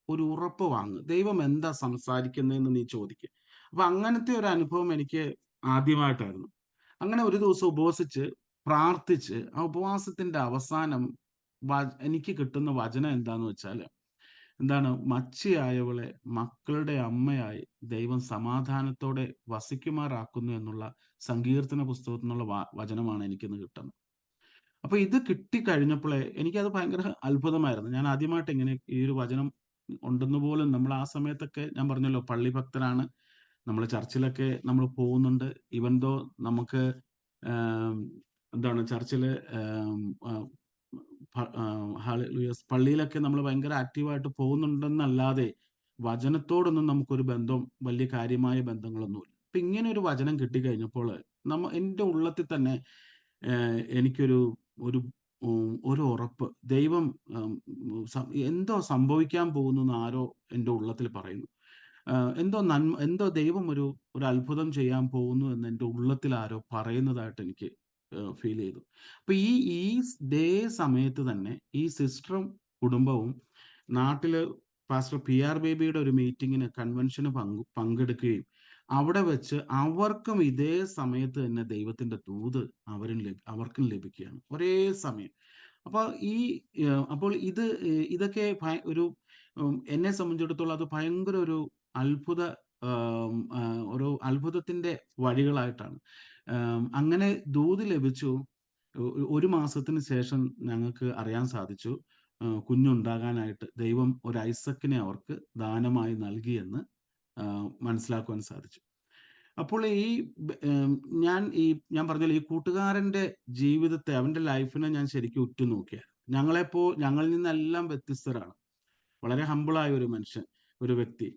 ഒരു ഉറപ്പ് വാങ്ങ്. ദൈവം എന്താ സംസാരിക്കുന്നതെന്ന് നീ ചോദിക്കുക. അപ്പൊ അങ്ങനത്തെ ഒരു അനുഭവം എനിക്ക് ആദ്യമായിട്ടായിരുന്നു. അങ്ങനെ ഒരു ദിവസം ഉപവസിച്ച് പ്രാർത്ഥിച്ച് ആ ഉപവാസത്തിന്റെ അവസാനം എനിക്ക് കിട്ടുന്ന വചനം എന്താന്ന് വെച്ചാൽ, എന്താണ്, മച്ചിയായവളെ മക്കളുടെ അമ്മയായി ദൈവം സമാധാനത്തോടെ വസിക്കുമാറാക്കുന്നു എന്നുള്ള സങ്കീർത്തന പുസ്തകത്തിൽ നിന്നുള്ള വചനമാണ് എനിക്കിന്ന് കിട്ടുന്നത്. അപ്പൊ ഇത് കിട്ടിക്കഴിഞ്ഞപ്പോഴേ എനിക്കത് ഭയങ്കര അത്ഭുതമായിരുന്നു. ഞാൻ ആദ്യമായിട്ട് ഇങ്ങനെ ഈ ഒരു വചനം ഉണ്ടെന്ന് പോലും, നമ്മൾ ആ സമയത്തൊക്കെ ഞാൻ പറഞ്ഞല്ലോ പള്ളി ഭക്തരാണ്, നമ്മൾ ചർച്ചിലൊക്കെ നമ്മൾ പോകുന്നുണ്ട്. ഈവൻ ദോ നമുക്ക് എന്താണ് ചർച്ചില് പള്ളിയിലൊക്കെ നമ്മൾ ഭയങ്കര ആക്റ്റീവായിട്ട് പോകുന്നുണ്ടെന്നല്ലാതെ വചനത്തോടൊന്നും നമുക്കൊരു ബന്ധം, വലിയ കാര്യമായ ബന്ധങ്ങളൊന്നുമില്ല. അപ്പൊ ഇങ്ങനെ ഒരു വചനം കിട്ടിക്കഴിഞ്ഞപ്പോൾ എൻ്റെ ഉള്ളത്തിൽ തന്നെ എനിക്കൊരു ഒരു ഒരു ഉറപ്പ്, ദൈവം എന്തോ സംഭവിക്കാൻ പോകുന്നു എന്ന് ആരോ എൻ്റെ ഉള്ളത്തിൽ പറയുന്നു. എന്തോ ദൈവം ഒരു അത്ഭുതം ചെയ്യാൻ പോകുന്നു എന്ന് എൻ്റെ ഉള്ളത്തിൽ ആരോ പറയുന്നതായിട്ട് എനിക്ക് ഫീൽ ചെയ്തു. അപ്പൊ ഈ ഇതേ സമയത്ത് തന്നെ ഈ സിസ്റ്ററും കുടുംബവും നാട്ടില് പാസ്റ്റർ PR ബേബിയുടെ ഒരു മീറ്റിങ്ങിന്, കൺവെൻഷന് പങ്കെടുക്കുകയും അവിടെ വെച്ച് അവർക്കും ഇതേ സമയത്ത് തന്നെ ദൈവത്തിന്റെ ദൂത് അവർക്കും ലഭിക്കുകയാണ് ഒരേ സമയം. അപ്പൊ അപ്പോൾ ഇതൊക്കെ എന്നെ സംബന്ധിച്ചിടത്തോളം അത് ഭയങ്കര ഒരു അത്ഭുത ഒരു അത്ഭുതത്തിന്റെ വഴികളായിട്ടാണ്. അങ്ങനെ ദൂത് ലഭിച്ചു. ഒരു മാസത്തിന് ശേഷം ഞങ്ങൾക്ക് അറിയാൻ സാധിച്ചു, കുഞ്ഞുണ്ടാകാനായിട്ട് ദൈവം ഒരു ഐസക്കിനെ അവർക്ക് ദാനമായി നൽകിയെന്ന് മനസ്സിലാക്കുവാൻ സാധിച്ചു. അപ്പോൾ ഞാൻ പറഞ്ഞല്ലോ, ഈ കൂട്ടുകാരന്റെ ജീവിതത്തെ, അവന്റെ ലൈഫിനെ ഞാൻ ശരിക്കും ഉറ്റുനോക്കിയാൽ, ഞങ്ങളിൽ നിന്നെല്ലാം വ്യത്യസ്തരാണ്. വളരെ ഹമ്പിളായ ഒരു മനുഷ്യൻ, ഒരു വ്യക്തി.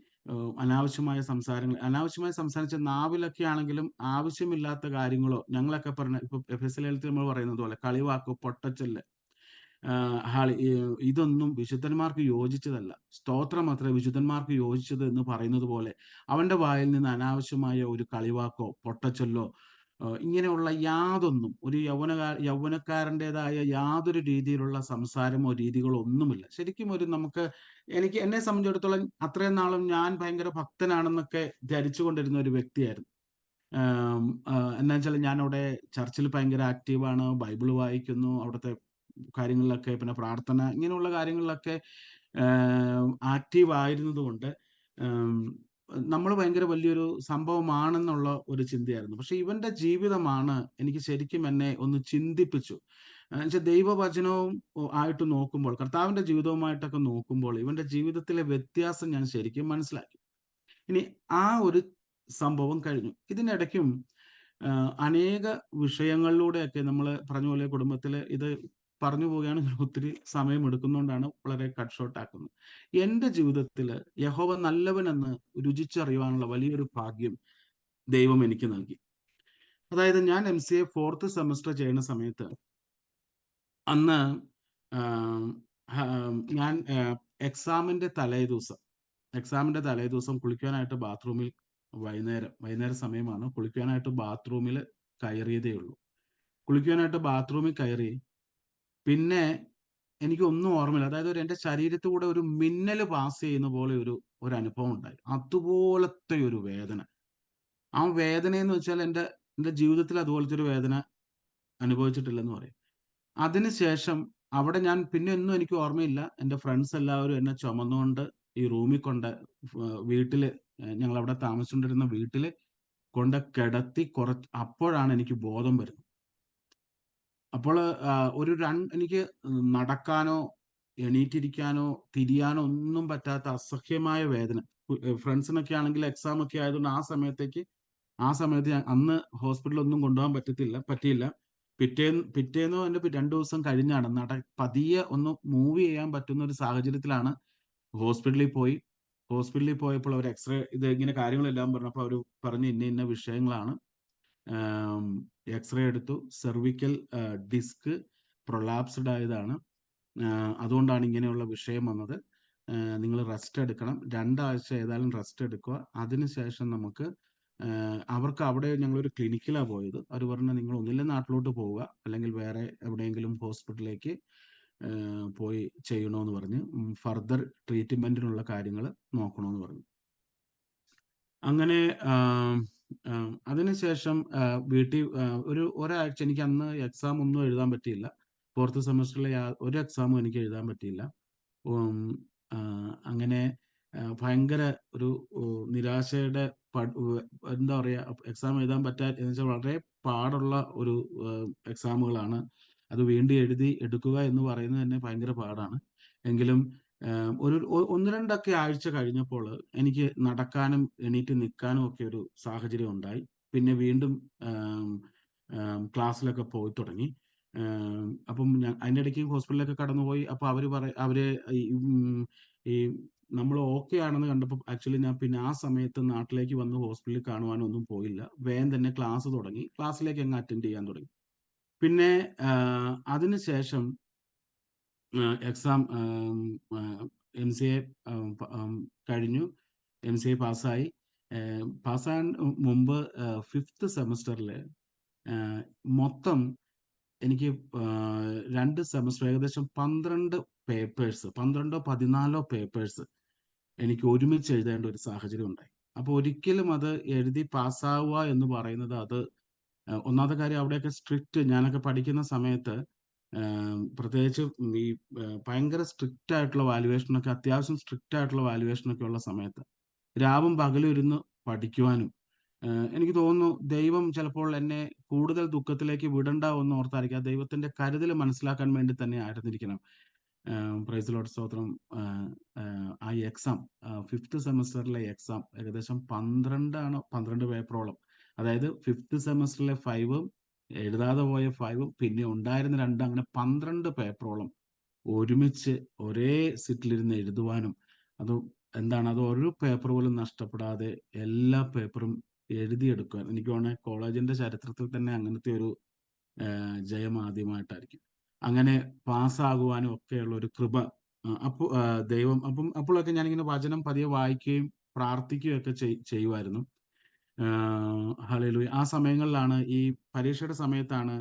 അനാവശ്യമായി സംസാരിച്ച നാവിലൊക്കെ ആണെങ്കിലും ആവശ്യമില്ലാത്ത കാര്യങ്ങളോ, ഞങ്ങളൊക്കെ പറഞ്ഞ ഇപ്പൊ FSL നമ്മൾ പറയുന്നത് പോലെ കളിവാക്കോ, പൊട്ടച്ചൊല്ല്, ഇതൊന്നും വിശുദ്ധന്മാർക്ക് യോജിച്ചതല്ല. സ്തോത്രം അത്രേ വിശുദ്ധന്മാർക്ക് യോജിച്ചത് എന്ന് പറയുന്നത് പോലെ അവന്റെ വായിൽ നിന്ന് അനാവശ്യമായ ഒരു കളിവാക്കോ പൊട്ടച്ചൊല്ലോ ഇങ്ങനെയുള്ള യാതൊന്നും ഒരു യൗവനക്കാരൻ്റെതായ യാതൊരു രീതിയിലുള്ള സംസാരമോ രീതികളോ ഒന്നുമില്ല. ശരിക്കും എന്നെ സംബന്ധിച്ചിടത്തോളം അത്രയും നാളും ഞാൻ ഭയങ്കര ഭക്തനാണെന്നൊക്കെ ധരിച്ചുകൊണ്ടിരുന്ന ഒരു വ്യക്തിയായിരുന്നു. എന്നാ വെച്ചാൽ ഞാൻ അവിടെ ചർച്ചിൽ ഭയങ്കര ആക്റ്റീവാണ്, ബൈബിൾ വായിക്കുന്നു, അവിടുത്തെ കാര്യങ്ങളിലൊക്കെ, പിന്നെ പ്രാർത്ഥന ഇങ്ങനെയുള്ള കാര്യങ്ങളിലൊക്കെ ആക്റ്റീവ് ആയിരുന്നത് കൊണ്ട് നമ്മൾ ഭയങ്കര വലിയൊരു സംഭവമാണെന്നുള്ള ഒരു ചിന്തയായിരുന്നു. പക്ഷെ ഇവന്റെ ജീവിതമാണ് എനിക്ക് ശരിക്കും എന്നെ ഒന്ന് ചിന്തിപ്പിച്ചു. എന്നുവെച്ചാൽ ദൈവവചനവും ആയിട്ട് നോക്കുമ്പോൾ, കർത്താവിന്റെ ജീവിതവുമായിട്ടൊക്കെ നോക്കുമ്പോൾ ഇവന്റെ ജീവിതത്തിലെ വ്യത്യാസം ഞാൻ ശരിക്കും മനസ്സിലാക്കി. ഇനി ആ ഒരു സംഭവം കഴിഞ്ഞു. ഇതിനിടയ്ക്കും അനേക വിഷയങ്ങളിലൂടെയൊക്കെ നമ്മൾ പറഞ്ഞ പോലെ കുടുംബത്തിൽ ഇത് പറഞ്ഞു പോവുകയാണെങ്കിൽ ഒത്തിരി സമയം എടുക്കുന്നതുകൊണ്ടാണ് വളരെ കട്ട് ഷോർട്ട് ആക്കുന്നത്. എൻ്റെ ജീവിതത്തിൽ യഹോവ നല്ലവനെന്ന് രുചിച്ചറിയുവാനുള്ള വലിയൊരു ഭാഗ്യം ദൈവം എനിക്ക് നൽകി. അതായത് ഞാൻ MCA 4th സെമസ്റ്റർ ചെയ്യുന്ന സമയത്ത് അന്ന് ഞാൻ എക്സാമിന്റെ തലേ ദിവസം കുളിക്കാനായിട്ട് ബാത്റൂമിൽ വൈകുന്നേരം സമയമാണ്, കുളിക്കാനായിട്ട് ബാത്റൂമിൽ കയറിയതേ ഉള്ളൂ. കുളിക്കാനായിട്ട് ബാത്റൂമിൽ കയറി, പിന്നെ എനിക്കൊന്നും ഓർമ്മയില്ല. അതായത് എൻ്റെ ശരീരത്തിലൂടെ ഒരു മിന്നൽ പാസ് ചെയ്യുന്ന പോലെ ഒരു അനുഭവം ഉണ്ടായി. അതുപോലത്തെ ഒരു വേദന. ആ വേദനയെന്ന് വെച്ചാൽ എൻ്റെ ജീവിതത്തിൽ അതുപോലത്തെ ഒരു വേദന അനുഭവിച്ചിട്ടില്ലെന്ന് പറയും. അതിനുശേഷം അവിടെ ഞാൻ പിന്നെ ഒന്നും എനിക്ക് ഓർമ്മയില്ല. എൻ്റെ ഫ്രണ്ട്സ് എല്ലാവരും എന്നെ ചുമന്നുകൊണ്ട് ഈ റൂമിൽ വീട്ടില് ഞങ്ങളവിടെ താമസിച്ചുകൊണ്ടിരുന്ന വീട്ടില് കൊണ്ട് കിടത്തി അപ്പോഴാണ് എനിക്ക് ബോധം വരുന്നത്. അപ്പോൾ എനിക്ക് നടക്കാനോ എണീറ്റിരിക്കാനോ തിരിയാനോ ഒന്നും പറ്റാത്ത അസഹ്യമായ വേദന. ഫ്രണ്ട്സിനൊക്കെ ആണെങ്കിൽ എക്സാം ഒക്കെ ആയതുകൊണ്ട് ആ സമയത്ത് അന്ന് ഹോസ്പിറ്റലിൽ ഒന്നും കൊണ്ടുപോകാൻ പറ്റിയില്ല. പിറ്റേന്നോ അതിന്റെ 2 ദിവസം കഴിഞ്ഞാണ് പതിയെ ഒന്ന് മൂവ് ചെയ്യാൻ പറ്റുന്ന ഒരു സാഹചര്യത്തിലാണ് ഹോസ്പിറ്റലിൽ പോയപ്പോൾ അവർ ഇത് ഇങ്ങനെ കാര്യങ്ങളെല്ലാം പറഞ്ഞപ്പോൾ അവർ പറഞ്ഞു ഇന്ന വിഷയങ്ങളാണ്. എക്സ്റേ എടുത്തു. സെർവിക്കൽ ഡിസ്ക് പ്രൊലാപ്സ്ഡ് ആയതാണ്. അതുകൊണ്ടാണ് ഇങ്ങനെയുള്ള വിഷയം വന്നത്. നിങ്ങൾ റെസ്റ്റ് എടുക്കണം, 2 ആഴ്ച ഏതായാലും റെസ്റ്റ് എടുക്കുക. അതിനുശേഷം നമുക്ക് അവർക്ക് അവിടെ ഞങ്ങളൊരു ക്ലിനിക്കിലാണ് പോയത്. അവർ പറഞ്ഞു നിങ്ങൾ ഒന്നില്ലെങ്കിൽ നാട്ടിലോട്ട് പോവുക, അല്ലെങ്കിൽ വേറെ എവിടെയെങ്കിലും ഹോസ്പിറ്റലിലേക്ക് പോയി ചെയ്യണമെന്ന് പറഞ്ഞ് ഫർദർ ട്രീറ്റ്മെന്റിനുള്ള കാര്യങ്ങൾ നോക്കണമെന്ന് പറഞ്ഞു. അങ്ങനെ അതിനുശേഷം വീട്ടിൽ ഒരാഴ്ച എനിക്ക് അന്ന് എക്സാം ഒന്നും എഴുതാൻ പറ്റിയില്ല. 4th സെമസ്റ്ററിലെ ഒരു എക്സാമും എനിക്ക് എഴുതാൻ പറ്റിയില്ല. അങ്ങനെ ഭയങ്കര ഒരു നിരാശയുടെ എന്താ പറയുക, എക്സാം എഴുതാൻ എന്ന് വെച്ചാൽ വളരെ പാടുള്ള ഒരു എക്സാമുകളാണ്. അത് വീണ്ടും എഴുതി എടുക്കുക എന്ന് പറയുന്നത് തന്നെ ഭയങ്കര പാടാണ്. എങ്കിലും ഒരു 1-2 ആഴ്ച കഴിഞ്ഞപ്പോൾ എനിക്ക് നടക്കാനും എണീറ്റ് നിൽക്കാനും ഒക്കെ ഒരു സാഹചര്യം ഉണ്ടായി. പിന്നെ വീണ്ടും ക്ലാസ്സിലൊക്കെ പോയി തുടങ്ങി. അപ്പം അതിൻ്റെ ഇടയ്ക്ക് ഹോസ്പിറ്റലിലൊക്കെ കടന്നുപോയി. അപ്പോൾ അവര് ഈ നമ്മൾ ഓക്കെ ആണെന്ന് കണ്ടപ്പോൾ ആക്ച്വലി ഞാൻ പിന്നെ ആ സമയത്ത് നാട്ടിലേക്ക് വന്ന് ഹോസ്പിറ്റലിൽ കാണുവാനൊന്നും പോയില്ല. വേഗം തന്നെ ക്ലാസ് തുടങ്ങി. ക്ലാസ്സിലേക്ക് അങ്ങ് അറ്റൻഡ് ചെയ്യാൻ തുടങ്ങി. പിന്നെ അതിനുശേഷം എക്സാം MCA കഴിഞ്ഞു. MCA പാസ്സായി. പാസ്സാകാൻ മുമ്പ് 5th സെമസ്റ്ററിൽ മൊത്തം എനിക്ക് 2 സെമസ്റ്റർ ഏകദേശം 12 പേപ്പേഴ്സ്, 14 പേപ്പേഴ്സ് എനിക്ക് ഒരുമിച്ച് എഴുതേണ്ട ഒരു സാഹചര്യം ഉണ്ടായി. അപ്പോൾ ഒരിക്കലും അത് എഴുതി പാസ്സാവുക എന്ന് പറയുന്നത് ഒന്നാമത്തെ കാര്യം അവിടെയൊക്കെ സ്ട്രിക്റ്റ്. ഞാനൊക്കെ പഠിക്കുന്ന സമയത്ത് പ്രത്യേകിച്ച് ഈ ഭയങ്കര സ്ട്രിക്റ്റ് ആയിട്ടുള്ള വാല്യുവേഷനൊക്കെ, അത്യാവശ്യം സ്ട്രിക്റ്റ് ആയിട്ടുള്ള വാല്യുവേഷനൊക്കെ ഉള്ള സമയത്ത് രാവും പകലും ഇരുന്ന് പഠിക്കുവാനും എനിക്ക് തോന്നുന്നു ദൈവം ചിലപ്പോൾ എന്നെ കൂടുതൽ ദുഃഖത്തിലേക്ക് വിടണ്ട എന്ന് ഓർത്തായിരിക്കാം. ദൈവത്തിന്റെ കരുതൽ മനസ്സിലാക്കാൻ വേണ്ടി തന്നെ ആയിരുന്നിരിക്കണം. പ്രൈസ് ലോർഡ്, സ്തോത്രം. ആ എക്സാം 5th സെമസ്റ്ററിലെ എക്സാം ഏകദേശം 12 പേപ്പറോളം, അതായത് 5th സെമസ്റ്ററിലെ 5ഉം എഴുതാതെ പോയ 5ഉം പിന്നെ ഉണ്ടായിരുന്ന 2, അങ്ങനെ 12 പേപ്പറോളം ഒരുമിച്ച് ഒരേ സിറ്റിലിരുന്ന് എഴുതുവാനും, അത് ഒരു പേപ്പർ പോലും നഷ്ടപ്പെടാതെ എല്ലാ പേപ്പറും എഴുതിയെടുക്കുവാൻ, എനിക്ക് തോന്നുന്നത് കോളേജിന്റെ ചരിത്രത്തിൽ തന്നെ അങ്ങനത്തെ ഒരു ജയം ആദ്യമായിട്ടായിരിക്കും. അങ്ങനെ പാസ്സാകുവാനും ഒക്കെയുള്ള ഒരു കൃപ അപ്പോൾ ദൈവം അപ്പോഴൊക്കെ ഞാനിങ്ങനെ വചനം പതിയെ വായിക്കുകയും പ്രാർത്ഥിക്കുകയും ഒക്കെ ചെയ്യുമായിരുന്നു. ഹല്ലേലൂയ. ആ സമയങ്ങളിലാണ്, ഈ പരീക്ഷയുടെ സമയത്താണ്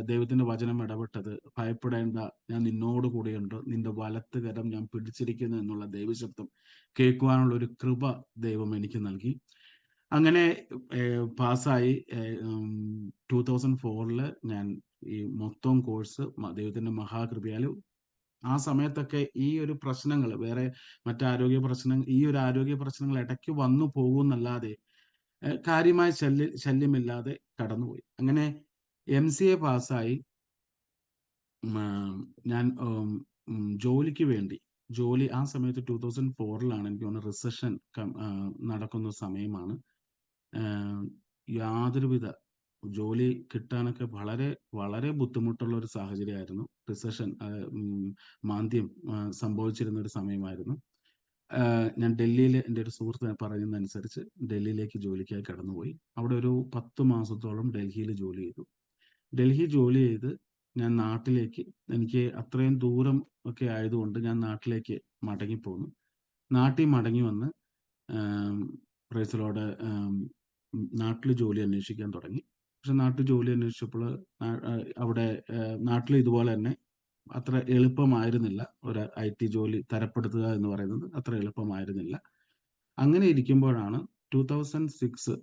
ദൈവത്തിന്റെ വചനം ഇടപെട്ടത്. ഭയപ്പെടേണ്ട, ഞാൻ നിന്നോട് കൂടെയുണ്ട്, നിന്റെ വലത്ത് കരം ഞാൻ പിടിച്ചിരിക്കുന്നു എന്നുള്ള ദൈവശബ്ദം കേൾക്കുവാനുള്ള ഒരു കൃപ ദൈവം എനിക്ക് നൽകി. അങ്ങനെ പാസ്സായി. 2004 ഞാൻ ഈ മൊത്തം കോഴ്സ് ദൈവത്തിന്റെ മഹാകൃപയാൽ, ആ സമയത്തൊക്കെ ഈ ഒരു പ്രശ്നങ്ങൾ, വേറെ മറ്റാരോഗ്യ പ്രശ്നങ്ങൾ, ഈ ഒരു ആരോഗ്യ പ്രശ്നങ്ങൾ ഇടയ്ക്ക് വന്നു പോകുന്നല്ലാതെ കാര്യമായ ശല്യമില്ലാതെ കടന്നുപോയി. അങ്ങനെ MCA പാസ്സായി. ഞാൻ ജോലിക്ക് വേണ്ടി, ആ സമയത്ത് 2004 എനിക്ക് തോന്നുന്നു റിസഷൻ നടക്കുന്ന സമയമാണ്. യാതൊരുവിധ ജോലി കിട്ടാനൊക്കെ വളരെ വളരെ ബുദ്ധിമുട്ടുള്ള ഒരു സാഹചര്യമായിരുന്നു. റിസഷൻ, മാന്ദ്യം സംഭവിച്ചിരുന്ന ഒരു സമയമായിരുന്നു. ഞാൻ ഡൽഹിയിൽ, എൻ്റെ ഒരു സുഹൃത്ത് പറയുന്നതനുസരിച്ച് ഡൽഹിയിലേക്ക് ജോലിക്കായി കടന്നുപോയി. അവിടെ ഒരു 10 മാസത്തോളം ഡൽഹിയിൽ ജോലി ചെയ്തു. ഡൽഹി ജോലി ചെയ്ത് ഞാൻ നാട്ടിലേക്ക്, എനിക്ക് അത്രയും ദൂരം ഒക്കെ ആയതുകൊണ്ട് ഞാൻ നാട്ടിലേക്ക് മടങ്ങിപ്പോന്നു. നാട്ടിൽ മടങ്ങി വന്ന് പ്രൈസ് ദി ലോർഡ്, നാട്ടിൽ ജോലി അന്വേഷിക്കാൻ തുടങ്ങി. പക്ഷെ നാട്ടിൽ ജോലി അന്വേഷിച്ചപ്പോൾ അവിടെ നാട്ടിൽ ഇതുപോലെ തന്നെ അത്ര എളുപ്പമായിരുന്നില്ല. ഒരു IT ജോലി തരപ്പെടുത്തുക എന്ന് പറയുന്നത് അത്ര എളുപ്പമായിരുന്നില്ല. അങ്ങനെ ഇരിക്കുമ്പോഴാണ് 2006,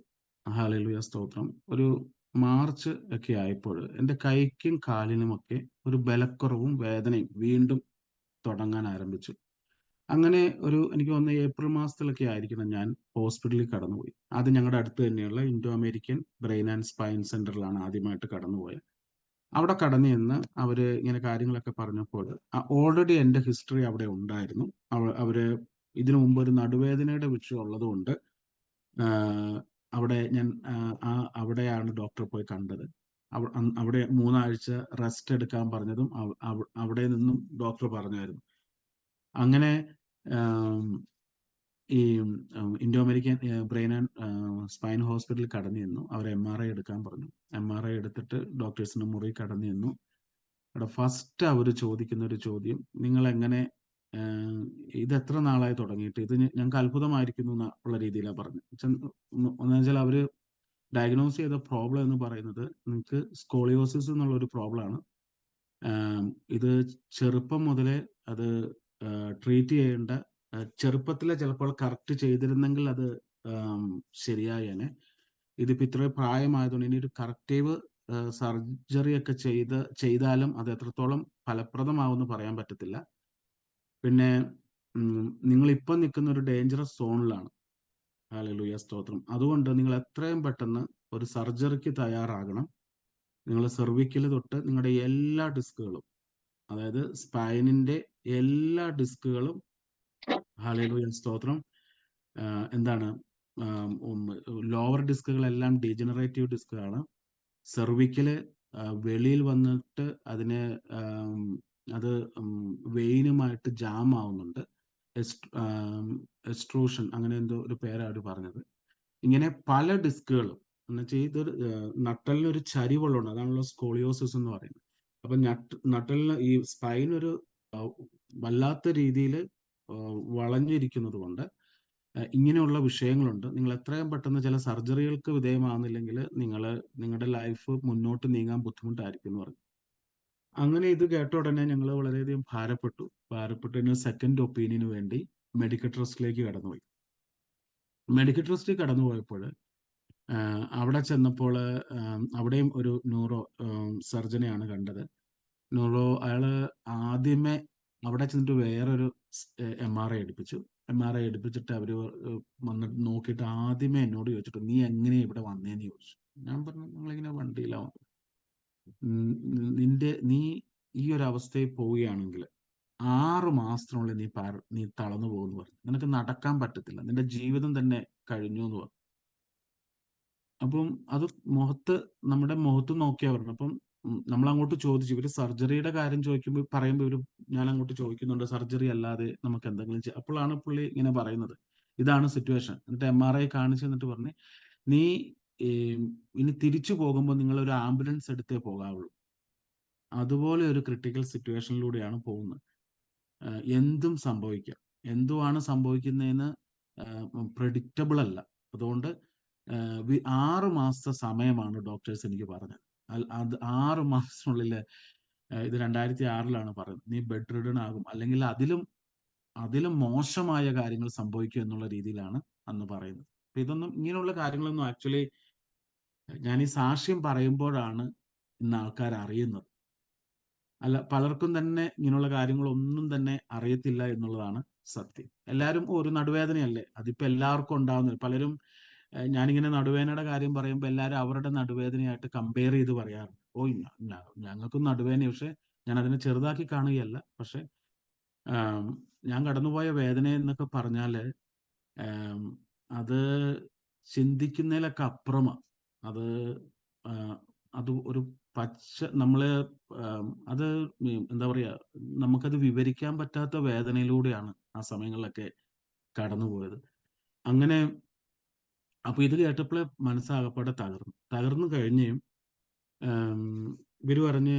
ഹല്ലേലൂയ സ്തോത്രം, ഒരു മാർച്ച് ഒക്കെ ആയപ്പോൾ എൻ്റെ കൈക്കും കാലിനുമൊക്കെ ഒരു ബലക്കുറവും വേദനയും വീണ്ടും തുടങ്ങാൻ ആരംഭിച്ചു. അങ്ങനെ എനിക്ക് തോന്നുന്നു ഏപ്രിൽ മാസത്തിലൊക്കെ ആയിരിക്കണം ഞാൻ ഹോസ്പിറ്റലിൽ കടന്നുപോയി. ആദ്യം ഞങ്ങളുടെ അടുത്ത് തന്നെയുള്ള Indo American brain and spine സെന്ററിലാണ് ആദ്യമായിട്ട് കടന്നുപോയത്. അവിടെ കടന്നു ചെന്ന് അവര് ഇങ്ങനെ കാര്യങ്ങളൊക്കെ പറഞ്ഞപ്പോൾ, ഓൾറെഡി എൻ്റെ ഹിസ്റ്ററി അവിടെ ഉണ്ടായിരുന്നു. അവര് ഇതിനു മുമ്പ് ഒരു നടുവേദനയുടെ വിഷയം ഉള്ളതുകൊണ്ട് അവിടെ ഞാൻ അവിടെയാണ് ഡോക്ടറെ പോയി കണ്ടത്. അവിടെ 3 ആഴ്ച റെസ്റ്റ് എടുക്കാൻ പറഞ്ഞതും അവിടെ നിന്നും ഡോക്ടർ പറഞ്ഞായിരുന്നു. അങ്ങനെ ഈ Indo American brain and spine ഹോസ്പിറ്റലിൽ കടന്നു ചെന്നു. അവർ MRI എടുക്കാൻ പറഞ്ഞു. MRI എടുത്തിട്ട് ഡോക്ടേഴ്സിന്റെ മുറി കടന്നു ചെന്നു. അവിടെ ഫസ്റ്റ് അവർ ചോദിക്കുന്ന ഒരു ചോദ്യം, നിങ്ങൾ എങ്ങനെ, ഇത് എത്ര നാളായി തുടങ്ങിയിട്ട്, ഇത് ഞങ്ങൾക്ക് അത്ഭുതമായിരിക്കുന്നു ഉള്ള രീതിയിലാണ് പറഞ്ഞത്. എന്ന് വെച്ചാൽ അവര് ഡയഗ്നോസ് ചെയ്ത പ്രോബ്ലം എന്ന് പറയുന്നത് നിങ്ങൾക്ക് സ്കോളിയോസിസ് എന്നുള്ള ഒരു പ്രോബ്ലം ആണ്. ഇത് ചെറുപ്പം മുതലേ അത് ട്രീറ്റ് ചെയ്യേണ്ട, ചെറുപ്പത്തിലെ ചിലപ്പോൾ കറക്റ്റ് ചെയ്തിരുന്നെങ്കിൽ അത് ശരിയായേനെ. ഇതിപ്പോൾ ഇത്രയും പ്രായമായതുകൊണ്ട് ഇനി ഒരു കറക്റ്റീവ് സർജറി ഒക്കെ ചെയ്താലും അത് എത്രത്തോളം ഫലപ്രദമാവുമെന്ന് പറയാൻ പറ്റത്തില്ല. പിന്നെ നിങ്ങളിപ്പം നിൽക്കുന്ന ഒരു ഡേഞ്ചറസ് സോണിലാണ്. ഹല്ലേലൂയ സ്തോത്രം. അതുകൊണ്ട് നിങ്ങൾ എത്രയും പെട്ടെന്ന് ഒരു സർജറിക്ക് തയ്യാറാകണം. നിങ്ങൾ സെർവിക്കൽ തൊട്ട് നിങ്ങളുടെ എല്ലാ ഡിസ്കുകളും, അതായത് സ്പൈനിന്റെ എല്ലാ ഡിസ്കുകളും, ഹല്ലേലൂയ സ്തോത്രം, എന്താണ്, ലോവർ ഡിസ്കുകളെല്ലാം ഡീജനറേറ്റീവ് ഡിസ്കുകളാണ്. സെർവിക്കല് വെളിയിൽ വന്നിട്ട് അത് വെയിനുമായിട്ട് ജാം ആവുന്നുണ്ട്. എക്സ്ട്രൂഷൻ, അങ്ങനെ എന്തോ ഒരു പേരാണ് അവർ പറഞ്ഞത്. ഇങ്ങനെ പല ഡിസ്കുകളും, എന്നുവെച്ചാൽ ഇതൊരു നട്ടലിന് ഒരു ചരിവുള്ളതുണ്ട്. അതാണല്ലോ സ്കോളിയോസിസ് എന്ന് പറയുന്നത്. അപ്പൊ നട്ടലിന് ഈ സ്പൈൻ ഒരു വല്ലാത്ത രീതിയിൽ വളഞ്ഞിരിക്കുന്നത് കൊണ്ട് ഇങ്ങനെയുള്ള വിഷയങ്ങളുണ്ട്. നിങ്ങൾ എത്രയും പെട്ടെന്ന് ചില സർജറികൾക്ക് വിധേയമാകുന്നില്ലെങ്കിൽ നിങ്ങളുടെ ലൈഫ് മുന്നോട്ട് നീങ്ങാൻ ബുദ്ധിമുട്ടായിരിക്കും എന്ന് പറഞ്ഞു. അങ്ങനെ ഇത് കേട്ട ഉടനെ ഞങ്ങൾ വളരെയധികം ഭാരപ്പെട്ട് സെക്കൻഡ് ഒപ്പീനിയന് വേണ്ടി മെഡിക്കൽ ട്രസ്റ്റിലേക്ക് കടന്നുപോയി. മെഡിക്കൽ ട്രസ്റ്റിൽ കടന്നുപോയപ്പോൾ അവിടെ ചെന്നപ്പോൾ അവിടെയും ഒരു ന്യൂറോ സർജനെയാണ് കണ്ടത്. അയാള് ആദ്യമേ അവിടെ ചെന്നിട്ട് വേറൊരു MRI എടുപ്പിച്ചു. MRI എടുപ്പിച്ചിട്ട് അവര് വന്നിട്ട് നോക്കിയിട്ട് ആദ്യമേ എന്നോട് ചോദിച്ചിട്ട്, നീ എങ്ങനെയാ ഇവിടെ വന്നേന്ന് ചോദിച്ചു. ഞാൻ പറഞ്ഞു, നിങ്ങളിങ്ങനെ വണ്ടിയിലാവും, നീ ഈ ഒരു അവസ്ഥയിൽ പോവുകയാണെങ്കിൽ 6 മാസത്തിനുള്ളിൽ നീ തളർന്നു പോകുമെന്ന് പറഞ്ഞു. നിനക്ക് നടക്കാൻ പറ്റത്തില്ല, നിന്റെ ജീവിതം തന്നെ കഴിഞ്ഞു എന്ന് പറഞ്ഞു. അപ്പം അത് നമ്മുടെ മുഖത്ത് നോക്കിയാ പറഞ്ഞു. അപ്പം നമ്മൾ അങ്ങോട്ട് ചോദിച്ചു, ഇവര് സർജറിയുടെ കാര്യം പറയുമ്പോൾ ഞാൻ അങ്ങോട്ട് ചോദിക്കുന്നുണ്ട്, സർജറി അല്ലാതെ നമുക്ക് എന്തെങ്കിലും ചെയ്യാം. അപ്പോഴാണ് പുള്ളി ഇങ്ങനെ പറയുന്നത്, ഇതാണ് സിറ്റുവേഷൻ. എന്നിട്ട് MRI കാണിച്ചു എന്നിട്ട് പറഞ്ഞു, നീ ഇനി തിരിച്ചു പോകുമ്പോൾ നിങ്ങൾ ഒരു ആംബുലൻസ് എടുത്തേ പോകാവുള്ളൂ. അതുപോലെ ഒരു ക്രിട്ടിക്കൽ സിറ്റുവേഷനിലൂടെയാണ് പോകുന്നത്. എന്തും സംഭവിക്കാം. എന്തുവാണ് സംഭവിക്കുന്നതെന്ന് പ്രെഡിക്റ്റബിൾ അല്ല. അതുകൊണ്ട് 6 മാസത്തെ സമയമാണ് ഡോക്ടേഴ്സ് എനിക്ക് പറഞ്ഞത്. അത് 6 മാസത്തിനുള്ളിൽ, ഇത് 2006 പറയുന്നത്, നീ ബെഡ് റിഡൺ ആകും, അല്ലെങ്കിൽ അതിലും മോശമായ കാര്യങ്ങൾ സംഭവിക്കും എന്നുള്ള രീതിയിലാണ് അന്ന് പറയുന്നത്. അപ്പൊ ഇങ്ങനെയുള്ള കാര്യങ്ങളൊന്നും ആക്ച്വലി ഞാൻ ഈ സാക്ഷ്യം പറയുമ്പോഴാണ് ഇന്ന് ആൾക്കാർ അറിയുന്നത്. അല്ല, പലർക്കും തന്നെ ഇങ്ങനെയുള്ള കാര്യങ്ങളൊന്നും തന്നെ അറിയത്തില്ല എന്നുള്ളതാണ് സത്യം. എല്ലാവരും ഒരു നടുവേദനയല്ലേ, അതിപ്പോ എല്ലാവർക്കും ഉണ്ടാവുന്നത്. പലരും ഞാനിങ്ങനെ നടുവേദനയുടെ കാര്യം പറയുമ്പോൾ എല്ലാവരും അവരുടെ നടുവേദനയായിട്ട് കമ്പയർ ചെയ്ത് പറയാറുണ്ട്. ഓ, ഞങ്ങൾക്കും നടുവേദന, പക്ഷെ ഞാൻ അതിനെ ചെറുതാക്കി കാണുകയല്ല. പക്ഷെ ആം, ഞാൻ കടന്നുപോയ വേദന എന്നൊക്കെ പറഞ്ഞാല് ആം, അത് ചിന്തിക്കുന്നതിലൊക്കെ അപ്പുറമാണ്. അത് ആ, അത് ഒരു നമ്മള് അത് എന്താ പറയാ, നമുക്കത് വിവരിക്കാൻ പറ്റാത്ത വേദനയിലൂടെയാണ് ആ സമയങ്ങളിലൊക്കെ കടന്നുപോയത്. അങ്ങനെ അപ്പൊ ഇത് കേട്ടപ്പോൾ മനസ്സാകപ്പാടെ തകർന്നു കഴിഞ്ഞ് ആം, ഇവര് പറഞ്ഞ്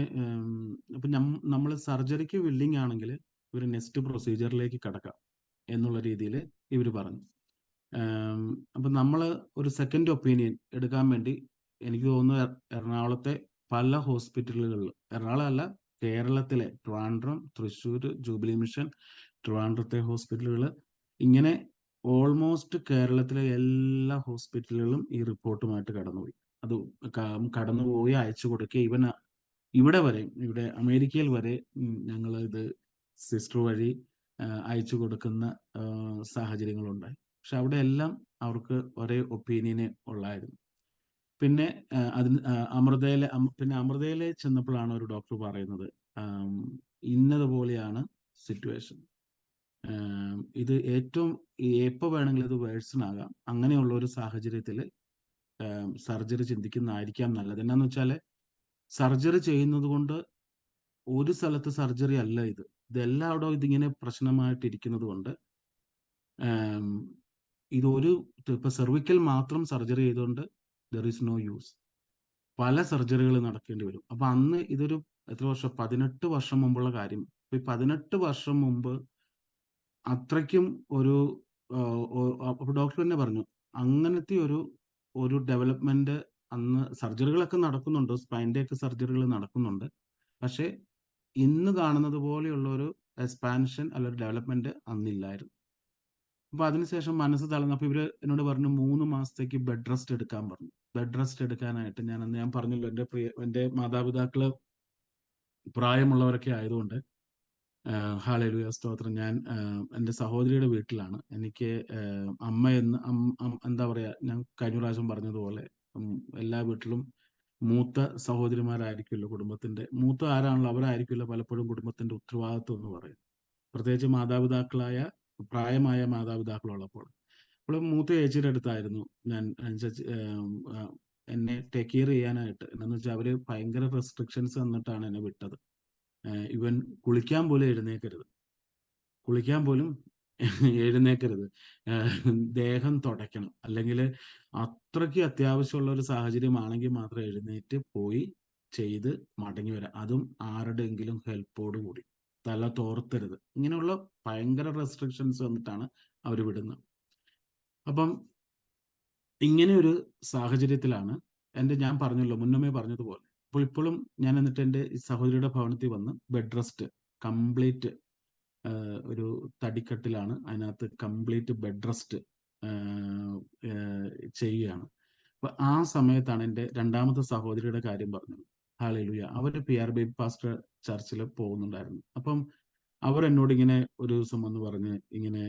അപ്പൊ നമ്മൾ സർജറിക്ക് വില്ലിങ് ആണെങ്കിൽ ഒരു നെക്സ്റ്റ് പ്രൊസീജിയറിലേക്ക് കടക്കാം എന്നുള്ള രീതിയിൽ ഇവർ പറഞ്ഞു. ആം, അപ്പൊ നമ്മൾ ഒരു സെക്കൻഡ് ഒപ്പീനിയൻ എടുക്കാൻ വേണ്ടി, എനിക്ക് തോന്നുന്നു എറണാകുളത്തെ പല ഹോസ്പിറ്റലുകളിൽ, എറണാകുളം അല്ല, കേരളത്തിലെ ട്രിവാൻഡ്രം, തൃശ്ശൂർ, ജൂബിലി മിഷൻ, ട്രിവാൻഡ്രത്തെ ഹോസ്പിറ്റലുകൾ, ഇങ്ങനെ ഓൾമോസ്റ്റ് കേരളത്തിലെ എല്ലാ ഹോസ്പിറ്റലുകളും ഈ റിപ്പോർട്ടുമായിട്ട് കടന്നുപോയി. അത് കടന്നുപോയി അയച്ചു കൊടുക്കുക. ഇവിടെ അമേരിക്കയിൽ വരെ ഞങ്ങൾ ഇത് സിസ്റ്റർ വഴി അയച്ചു കൊടുക്കുന്ന സാഹചര്യങ്ങളുണ്ടായി. പക്ഷെ അവിടെ എല്ലാം അവർക്ക് ഒരേ ഒപ്പീനിയനെ ഉള്ളായിരുന്നു. പിന്നെ അമൃതയിലെ ചെന്നപ്പോഴാണ് ഒരു ഡോക്ടർ പറയുന്നത്, ആം, ഇന്നതുപോലെയാണ് സിറ്റുവേഷൻ. ഇത് എപ്പോൾ വേണമെങ്കിലും ഇത് വേഴ്സൺ ആകാം. അങ്ങനെയുള്ള ഒരു സാഹചര്യത്തിൽ സർജറി ചിന്തിക്കുന്നതായിരിക്കാം നല്ലത്. എന്നാന്ന് വെച്ചാൽ സർജറി ചെയ്യുന്നത് കൊണ്ട് ഒരു സ്ഥലത്ത് സർജറി അല്ല ഇത്, ഇതെല്ലായിടവും ഇതിങ്ങനെ പ്രശ്നമായിട്ടിരിക്കുന്നത് കൊണ്ട് ആം, ഇപ്പൊ സെർവിക്കൽ മാത്രം സർജറി ചെയ്തുകൊണ്ട് ദർ ഈസ് നോ യൂസ്. പല സർജറികൾ നടക്കേണ്ടി വരും. അപ്പൊ അന്ന് ഇതൊരു എത്ര വർഷം, 18 വർഷം മുമ്പുള്ള കാര്യം. ഇപ്പൊ ഈ 18 വർഷം മുമ്പ് അത്രയ്ക്കും ഒരു അപ്പൊ ഡോക്ടർ തന്നെ പറഞ്ഞു, അങ്ങനത്തെ ഒരു ഡെവലപ്മെന്റ് അന്ന്, സർജറികളൊക്കെ നടക്കുന്നുണ്ട്, സ്പൈൻ്റെ ഒക്കെ സർജറികൾ നടക്കുന്നുണ്ട്. പക്ഷെ ഇന്ന് കാണുന്നത് പോലെയുള്ള ഒരു എക്സ്പാൻഷൻ അല്ലെങ്കിൽ ഡെവലപ്മെന്റ് അന്നില്ലായിരുന്നു. അപ്പൊ അതിനുശേഷം മനസ്സ് തളർന്നപ്പോൾ ഇവര് എന്നോട് പറഞ്ഞു 3 മാസത്തേക്ക് ബെഡ് റെസ്റ്റ് എടുക്കാൻ പറഞ്ഞു. ബെഡ് റെസ്റ്റ് എടുക്കാനായിട്ട് ഞാൻ പറഞ്ഞല്ലോ, എൻ്റെ മാതാപിതാക്കള് പ്രായമുള്ളവരൊക്കെ ആയതുകൊണ്ട്, ഹല്ലേലൂയ, സ്തോത്രം, ഞാൻ എൻ്റെ സഹോദരിയുടെ വീട്ടിലാണ്. എനിക്ക് എന്താ പറയാ, ഞാൻ കഴിഞ്ഞ പ്രാവശ്യം പറഞ്ഞതുപോലെ എല്ലാ വീട്ടിലും മൂത്ത സഹോദരിമാരായിരിക്കുമല്ലോ, കുടുംബത്തിന്റെ മൂത്ത ആരാണല്ലോ അവരായിരിക്കുമല്ലോ പലപ്പോഴും കുടുംബത്തിന്റെ ഉത്തരവാദിത്വം എന്ന് പറയും. പ്രത്യേകിച്ച് പ്രായമായ മാതാപിതാക്കളുള്ളപ്പോൾ. അപ്പോൾ മൂത്ത ചേച്ചിയുടെ അടുത്തായിരുന്നു ഞാൻ എന്നെ ടേക്ക് കെയർ ചെയ്യാനായിട്ട്. എന്താണെന്ന് വെച്ചാൽ അവര് ഭയങ്കര റെസ്ട്രിക്ഷൻസ് തന്നിട്ടാണ് എന്നെ വിട്ടത്. ഇവൻ കുളിക്കാൻ പോലും എഴുന്നേക്കരുത്, കുളിക്കാൻ പോലും എഴുന്നേക്കരുത്, ദേഹം തുടയ്ക്കണം, അല്ലെങ്കിൽ അത്രയ്ക്ക് അത്യാവശ്യമുള്ള ഒരു സാഹചര്യമാണെങ്കിൽ മാത്രം എഴുന്നേറ്റ് പോയി ചെയ്ത് മടങ്ങി വരാം. അതും ആരുടെയെങ്കിലും ഹെൽപ്പോട് കൂടി, തല തോർത്തരുത്. ഇങ്ങനെയുള്ള ഭയങ്കര റെസ്ട്രിക്ഷൻസ് വന്നിട്ടാണ് അവർ വിടുന്നത്. അപ്പം ഇങ്ങനെ ഒരു സാഹചര്യത്തിലാണ് ഞാൻ പറഞ്ഞല്ലോ, മുന്നമേ പറഞ്ഞതുപോലെ, അപ്പോൾ ഇപ്പോഴും ഞാൻ എന്നിട്ട് എൻ്റെ സഹോദരിയുടെ ഭവനത്തിൽ വന്ന് ബെഡ് റെസ്റ്റ് കംപ്ലീറ്റ്, ഒരു തടിക്കട്ടിലാണ്, അതിനകത്ത് കംപ്ലീറ്റ് ബെഡ് റെസ്റ്റ് ചെയ്യുകയാണ്. അപ്പൊ ആ സമയത്താണ് എൻ്റെ രണ്ടാമത്തെ സഹോദരിയുടെ കാര്യം പറഞ്ഞത്. ഹല്ലേലൂയ, അവര് PRB പാസ്റ്റർ ചർച്ചിൽ പോകുന്നുണ്ടായിരുന്നു. അപ്പം അവർ എന്നോട് ഇങ്ങനെ ഒരു ദിവസം വന്ന് പറഞ്ഞ്, ഇങ്ങനെ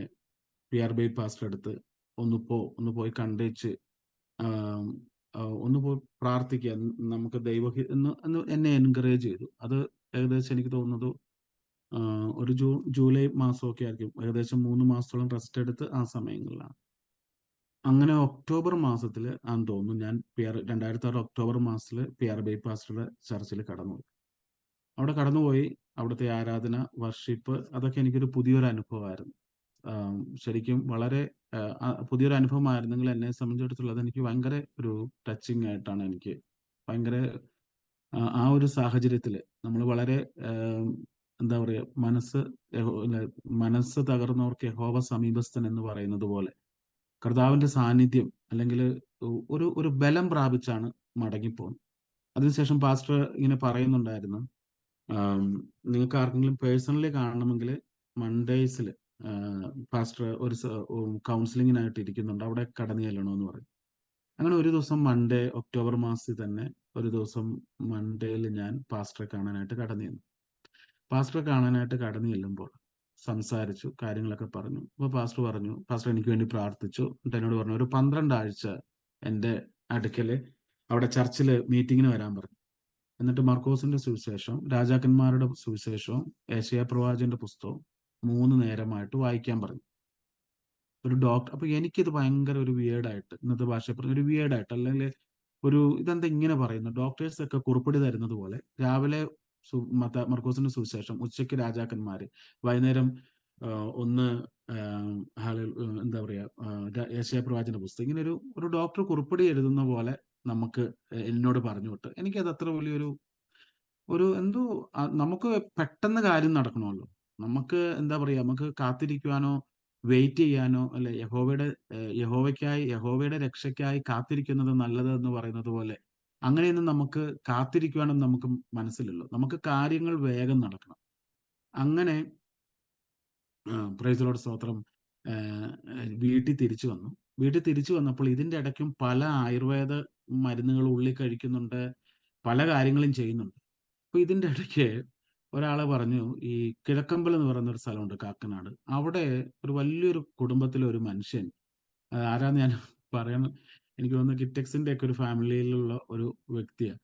PRB പാസ്റ്റർ അടുത്ത് ഒന്ന് പോയി കണ്ടേച്ച് ഒന്ന് പോയി പ്രാർത്ഥിക്കുക, നമുക്ക് എന്ന് എന്നെ എൻകറേജ് ചെയ്തു. അത് ഏകദേശം എനിക്ക് തോന്നുന്നത് ഒരു ജൂലൈ മാസമൊക്കെ ആയിരിക്കും. ഏകദേശം 3 മാസത്തോളം റെസ്റ്റ് എടുത്ത് ആ സമയങ്ങളിലാണ്. അങ്ങനെ ഒക്ടോബർ മാസത്തിൽ ആണെന്ന് തോന്നുന്നു, ഞാൻ 2006 ഒക്ടോബർ മാസത്തിൽ PRB പാസ്റ്ററുടെ ചർച്ചിൽ കടന്നുപോയി. അവിടെ കടന്നുപോയി, അവിടുത്തെ ആരാധന, വർഷിപ്പ്, അതൊക്കെ എനിക്കൊരു പുതിയൊരു അനുഭവമായിരുന്നു. ശരിക്കും വളരെ പുതിയൊരു അനുഭവമായിരുന്നെങ്കിൽ എന്നെ സംബന്ധിച്ചിടത്തോളം അതെനിക്ക് ഭയങ്കര ഒരു ടച്ചിങ് ആയിട്ടാണ്, എനിക്ക് ഭയങ്കര ആ ഒരു സാഹചര്യത്തിൽ നമ്മൾ വളരെ എന്താ പറയുക, മനസ്സ് തകർന്നവർക്ക് യഹോവ സമീപസ്ഥൻ എന്ന് പറയുന്നത് പോലെ കർത്താവിന്റെ സാന്നിധ്യം, അല്ലെങ്കിൽ ഒരു ഒരു ബലം പ്രാപിച്ചാണ് മടങ്ങിപ്പോകുന്നത്. അതിനുശേഷം പാസ്റ്റർ ഇങ്ങനെ പറയുന്നുണ്ടായിരുന്നു, ആം, നിങ്ങൾക്ക് ആർക്കെങ്കിലും പേഴ്സണലി കാണണമെങ്കിൽ മൺഡേയ്സിൽ പാസ്റ്റർ ഒരു കൗൺസിലിങ്ങിനായിട്ട് ഇരിക്കുന്നുണ്ട്, അവിടെ കടന്നു ചെല്ലണമെന്ന് പറയും. അങ്ങനെ ഒരു ദിവസം മൺഡേ, ഒക്ടോബർ മാസത്തിൽ തന്നെ ഒരു ദിവസം മൺഡേയിൽ ഞാൻ പാസ്റ്ററെ കാണാനായിട്ട് കടന്നു ചെന്നു. പാസ്റ്ററെ കാണാനായിട്ട് കടന്നു ചെല്ലുമ്പോൾ സംസാരിച്ചു, കാര്യങ്ങളൊക്കെ പറഞ്ഞു. അപ്പോൾ പാസ്റ്റർ പറഞ്ഞു, പാസ്റ്റർ എനിക്ക് വേണ്ടി പ്രാർത്ഥിച്ചു. എന്നിട്ട് എന്നോട് പറഞ്ഞു, ഒരു 12 ആഴ്ച എൻ്റെ അടുക്കല് അവിടെ ചർച്ചിൽ മീറ്റിങ്ങിന് വരാൻ പറഞ്ഞു. എന്നിട്ട് മർക്കോസിന്റെ സുവിശേഷം, രാജാക്കന്മാരുടെ സുവിശേഷവും ഏശയ്യാ പ്രവാചകന്റെ പുസ്തകവും 3 നേരമായിട്ട് വായിക്കാൻ പറഞ്ഞു. ഒരു ഡോക്ടർ. അപ്പൊ എനിക്കിത് ഭയങ്കര ഒരു വിയേർഡായിട്ട്, ഇന്നത്തെ ഭാഷ പറഞ്ഞ ഒരു വിയേർഡായിട്ട്, അല്ലെങ്കിൽ ഒരു ഇതെന്താ ഇങ്ങനെ പറയുന്നു, ഡോക്ടേഴ്സ് ഒക്കെ കുറിപ്പടി തരുന്നത് പോലെ രാവിലെ മർക്കോസിന്റെ സുവിശേഷം, ഉച്ചയ്ക്ക് രാജാക്കന്മാര്, വൈകുന്നേരം ഒന്ന് എന്താ പറയാ, യേശയ്യാ പ്രവാചകന്റെ പുസ്തകം, ഇങ്ങനെ ഒരു ഡോക്ടർ കുറിപ്പടി എഴുതുന്ന പോലെ നമുക്ക് എന്നോട് പറഞ്ഞു വിട്ട്. എനിക്കത് അത്ര വലിയൊരു ഒരു എന്തോ, നമുക്ക് പെട്ടെന്ന് കാര്യം നടക്കണമല്ലോ. നമുക്ക് എന്താ പറയാ, നമുക്ക് കാത്തിരിക്കുവാനോ വെയിറ്റ് ചെയ്യാനോ, അല്ലെ, യഹോവയ്ക്കായി, യഹോവയുടെ രക്ഷയ്ക്കായി കാത്തിരിക്കുന്നത് നല്ലത് എന്ന് പറയുന്നത് പോലെ അങ്ങനെയൊന്നും നമുക്ക് കാത്തിരിക്കുവാനും നമുക്ക് മനസ്സിലല്ലോ. നമുക്ക് കാര്യങ്ങൾ വേഗം നടക്കണം. അങ്ങനെ പ്രൈസ് ലോർഡ്, സ്തോത്രം. വീട്ടിൽ തിരിച്ചു വന്നു. വീട്ടിൽ തിരിച്ചു വന്നപ്പോൾ ഇതിന്റെ ഇടയ്ക്കും പല ആയുർവേദ മരുന്നുകൾ ഉള്ളിൽ കഴിക്കുന്നുണ്ട്, പല കാര്യങ്ങളും ചെയ്യുന്നുണ്ട്. അപ്പൊ ഇതിന്റെ ഇടയ്ക്ക് ഒരാളെ പറഞ്ഞു, ഈ കിഴക്കമ്പലം എന്ന് പറയുന്ന ഒരു സ്ഥലമുണ്ട് കാക്കനാട്. അവിടെ ഒരു വലിയൊരു കുടുംബത്തിലെ ഒരു മനുഷ്യൻ, ആരാന്ന് ഞാൻ പറയാൻ, എനിക്ക് തോന്നുന്നു കിറ്റക്സിന്റെ ഒക്കെ ഒരു ഫാമിലിയിലുള്ള ഒരു വ്യക്തിയാണ്.